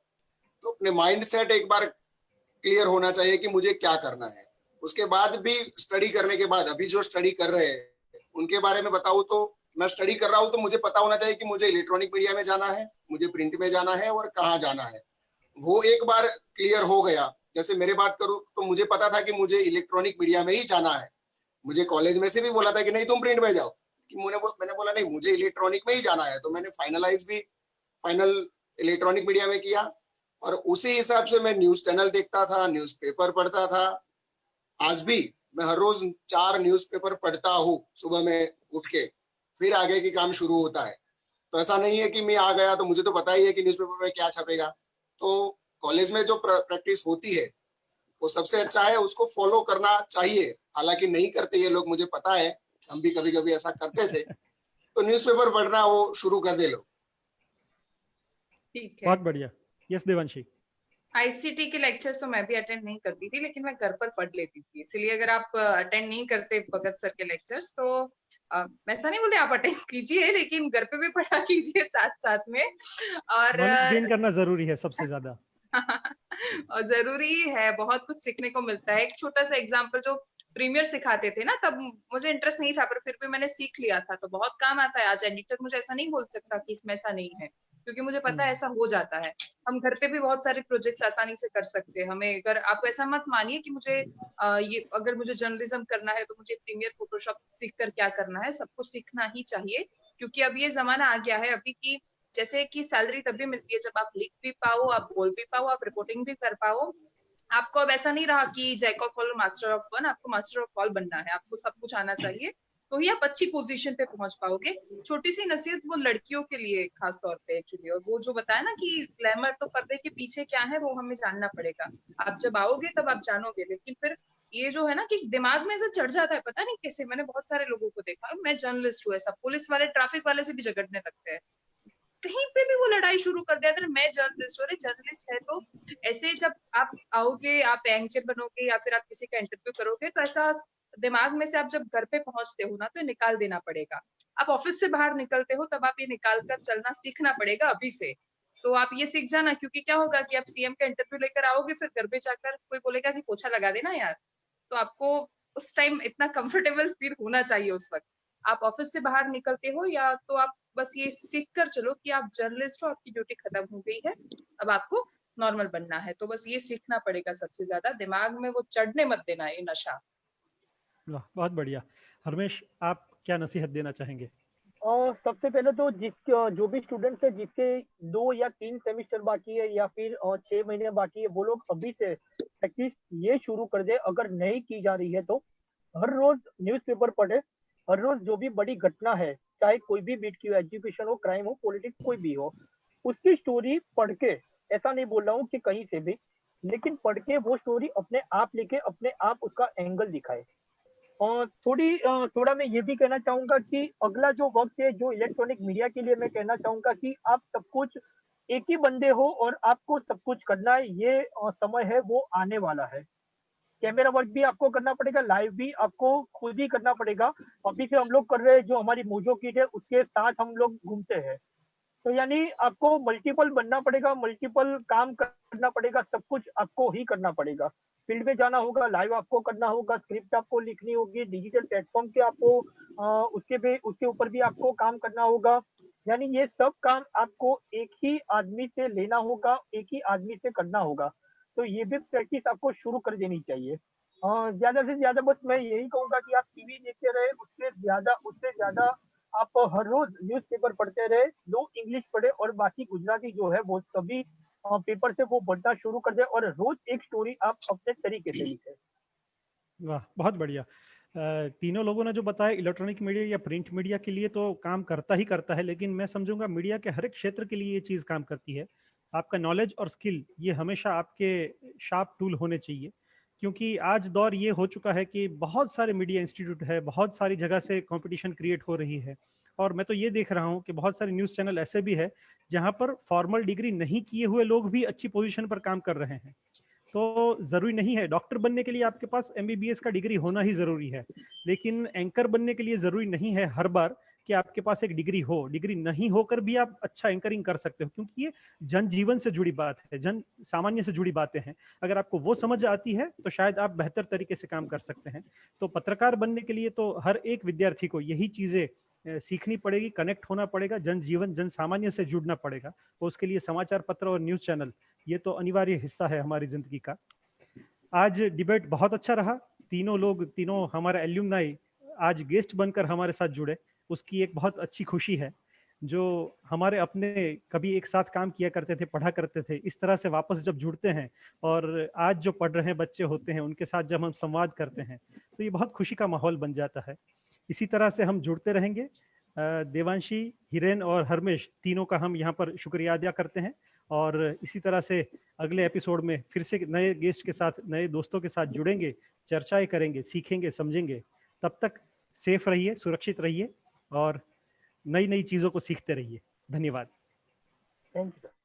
तो अपने माइंड सेट एक बार क्लियर होना चाहिए कि मुझे क्या करना है। उसके बाद भी स्टडी करने के बाद अभी जो स्टडी कर रहे हैं उनके बारे में बताऊं तो मैं स्टडी कर रहा हूं तो मुझे पता होना चाहिए कि मुझे इलेक्ट्रॉनिक मीडिया में जाना है, मुझे प्रिंट में जाना है और कहाँ जाना है। वो एक बार क्लियर हो गया। जैसे मेरे बात करूं तो मुझे पता था कि मुझे इलेक्ट्रॉनिक मीडिया में ही जाना है। मुझे कॉलेज में से भी बोला था कि नहीं तुम प्रिंट में जाओ, कि मैंने बोला नहीं मुझे इलेक्ट्रॉनिक में ही जाना है। तो मैंने फाइनल इलेक्ट्रॉनिक मीडिया में किया और उसी हिसाब से मैं न्यूज चैनल देखता था, न्यूज़पेपर पढ़ता था। आज भी मैं हर रोज 4 न्यूज़पेपर पढ़ता हूँ सुबह में उठ के, फिर आगे की काम शुरू होता है। तो ऐसा नहीं है कि मैं आ गया तो मुझे तो पता ही है कि न्यूज़पेपर में क्या छपेगा। तो कॉलेज में जो प्रैक्टिस होती है वो सबसे अच्छा है, उसको फॉलो करना चाहिए। हालांकि नहीं करते ये लोग, मुझे पता है, हम भी कभी कभी ऐसा करते थे। तो न्यूज़पेपर पढ़ना वो शुरू कर दे लोग। ठीक है। बहुत बढ़िया। यस देवांशी। आईसीटी के लेक्चर्स तो मैं भी अटेंड नहीं करती थी, लेकिन मैं घर पर पढ़ लेती थी। इसलिए अगर आप अटेंड नहीं करते भगत सर के लेक्चर्स तो मैं ऐसा नहीं बोलती आप अटेंड कीजिए, लेकिन घर पे भी पढ़ा कीजिए साथ साथ में। और नॉलेज गेन करना जरूरी है सबसे ज्यादा। और जरूरी है, बहुत कुछ सीखने को मिलता है। एक छोटा सा एग्जांपल, जो प्रीमियर सिखाते थे ना, तब मुझे इंटरेस्ट नहीं था, पर फिर भी मैंने सीख लिया था, तो बहुत काम आता है। आज एडिटर मुझे ऐसा नहीं बोल सकता कि इसमें ऐसा नहीं है, क्योंकि मुझे पता है ऐसा हो जाता है। हम घर पे भी बहुत सारे प्रोजेक्ट्स आसानी से कर सकते हैं। हमें अगर आप ऐसा मत मानिए कि मुझे ये अगर मुझे जर्नलिज्म करना है तो मुझे प्रीमियर फोटोशॉप सीख कर क्या करना है। सबको सीखना ही चाहिए, क्योंकि अब ये जमाना आ गया है अभी की जैसे कि सैलरी तभी मिलती है जब आप लिख भी पाओ, आप बोल भी पाओ, आप रिपोर्टिंग भी कर पाओ। आपको अब ऐसा नहीं रहा कि jack of all master of one, आपको मास्टर ऑफ ऑल बनना है, आपको सब कुछ आना चाहिए, तो ही आप अच्छी पोजीशन पे पहुंच पाओगे। छोटी सी नसीहत वो लड़कियों के लिए खास तौर पे एक्चुअली, और वो जो बताया ना कि ग्लैमर तो पर्दे के पीछे क्या है वो हमें जानना पड़ेगा। आप जब आओगे तब आप जानोगे, लेकिन फिर ये जो है ना कि दिमाग में ऐसा चढ़ जाता है, पता नहीं कैसे, मैंने बहुत सारे लोगों को देखा, मैं जर्नलिस्ट हूँ, ऐसा पुलिस वाले ट्रैफिक वाले से भी झगड़ने लगते हैं, कहीं पे भी वो लड़ाई शुरू कर दिया, अगर मैं जर्नलिस्ट हूँ, अरे जर्नलिस्ट है तो ऐसे जब आप आओगे, आप एंकर बनोगे या फिर आप किसी का इंटरव्यू करोगे, तो ऐसा दिमाग में से आप जब घर पे पहुंचते हो ना तो निकाल देना पड़ेगा। आप ऑफिस से बाहर निकलते हो तब आप ये निकाल कर चलना सीखना पड़ेगा अभी से। तो आप ये सीख जाना, क्योंकि क्या होगा कि आप सीएम का इंटरव्यू लेकर आओगे, फिर घर पे जाकर कोई बोलेगा कि पोछा लगा देना यार, तो आपको उस टाइम इतना कंफर्टेबल फील होना चाहिए उस वक्त। आप ऑफिस से बाहर निकलते हो या तो आप बस ये सीख कर चलो कि आप जर्नलिस्ट हो, आपकी ड्यूटी खत्म हो गई है, अब आपको नॉर्मल बनना है, तो बस ये सीखना पड़ेगा सबसे ज्यादा, दिमाग में वो चढ़ने मत देना ये नशा। वाह, बहुत बढ़िया। हरमेश, आप क्या नसीहत देना चाहेंगे? और सबसे पहले तो जो भी स्टूडेंट्स है जिसके 2 या 3 सेमेस्टर बाकी है या फिर 6 महीने बाकी है, वो लोग अभी से प्रैक्टिस ये शुरू कर दे, अगर नहीं की जा रही है तो। हर रोज न्यूज़पेपर पढ़े, हर रोज जो भी बड़ी घटना है, चाहे कोई भी बीट की हो, एजुकेशन हो, क्राइम हो, पॉलिटिक्स कोई भी हो, उसकी स्टोरी पढ़ के, ऐसा नहीं बोल रहा हूँ कि कहीं से भी, लेकिन पढ़ के वो स्टोरी अपने आप लेके अपने आप उसका एंगल दिखाए। और थोड़ा मैं ये भी कहना चाहूंगा कि अगला जो वक्त है जो इलेक्ट्रॉनिक मीडिया के लिए, मैं कहना चाहूंगा कि आप सब कुछ एक ही बंदे हो और आपको सब कुछ करना है, ये समय है वो आने वाला है। कैमरा वर्क भी आपको करना पड़ेगा, लाइव भी आपको खुद ही करना पड़ेगा। अभी से हम लोग कर रहे हैं, जो हमारी मोजो किट है उसके साथ हम लोग घूमते हैं, तो यानी आपको मल्टीपल बनना पड़ेगा, मल्टीपल काम करना पड़ेगा, सब कुछ आपको ही करना पड़ेगा। फील्ड में जाना होगा, लाइव आपको करना होगा, स्क्रिप्ट आपको लिखनी होगी, डिजिटल प्लेटफॉर्म के आपको उसके ऊपर भी आपको काम करना होगा। यानी ये सब काम आपको एक ही आदमी से लेना होगा, एक ही आदमी से करना होगा। तो ये भी प्रैक्टिस आपको शुरू कर देनी चाहिए। ज्यादा से ज्यादा बस मैं यही कहूंगा कि आप टीवी देखते रहे, उससे ज्यादा आप हर रोज न्यूज़पेपर पढ़ते रहे, 2 इंग्लिश पढ़े और बाकी गुजराती जो है वो सभी पेपर से वो पढ़ना शुरू कर दे, और रोज एक स्टोरी आप अपने तरीके से लिखे। वाह, बहुत बढ़िया। तीनों लोगों ने जो बताया, इलेक्ट्रॉनिक मीडिया या प्रिंट मीडिया के लिए तो काम करता ही करता है, लेकिन मैं समझूंगा मीडिया के हर एक क्षेत्र के लिए ये चीज़ काम करती है। आपका नॉलेज और स्किल ये हमेशा आपके शार्प टूल होने चाहिए, क्योंकि आज दौर ये हो चुका है कि बहुत सारे मीडिया इंस्टीट्यूट है, बहुत सारी जगह से कंपटीशन क्रिएट हो रही है। और मैं तो ये देख रहा हूँ कि बहुत सारे न्यूज़ चैनल ऐसे भी है जहाँ पर फॉर्मल डिग्री नहीं किए हुए लोग भी अच्छी पोजीशन पर काम कर रहे हैं। तो जरूरी नहीं है डॉक्टर बनने के लिए आपके पास एमबीबीएस का डिग्री होना ही जरूरी है, लेकिन एंकर बनने के लिए जरूरी नहीं है हर बार कि आपके पास एक डिग्री हो। डिग्री नहीं होकर भी आप अच्छा एंकरिंग कर सकते हो, क्योंकि ये जन जीवन से जुड़ी बात है, जन सामान्य से जुड़ी बातें हैं। अगर आपको वो समझ आती है तो शायद आप बेहतर तरीके से काम कर सकते हैं। तो पत्रकार बनने के लिए तो हर एक विद्यार्थी को यही चीजें सीखनी पड़ेगी, कनेक्ट होना पड़ेगा, जन जीवन जन सामान्य से जुड़ना पड़ेगा। तो उसके लिए समाचार पत्र और न्यूज चैनल ये तो अनिवार्य हिस्सा है हमारी जिंदगी का। आज डिबेट बहुत अच्छा रहा। तीनों हमारे एल्यूमनाई आज गेस्ट बनकर हमारे साथ जुड़े, उसकी एक बहुत अच्छी खुशी है। जो हमारे अपने कभी एक साथ काम किया करते थे, पढ़ा करते थे, इस तरह से वापस जब जुड़ते हैं और आज जो पढ़ रहे बच्चे होते हैं उनके साथ जब हम संवाद करते हैं तो ये बहुत खुशी का माहौल बन जाता है। इसी तरह से हम जुड़ते रहेंगे। देवांशी, हिरेन और हरमेश तीनों का हम यहाँ पर शुक्रिया अदा करते हैं, और इसी तरह से अगले एपिसोड में फिर से नए गेस्ट के साथ, नए दोस्तों के साथ जुड़ेंगे, चर्चाएं करेंगे, सीखेंगे, समझेंगे। तब तक सेफ रहिए, सुरक्षित रहिए और नई नई चीज़ों को सीखते रहिए। धन्यवाद। Thank you.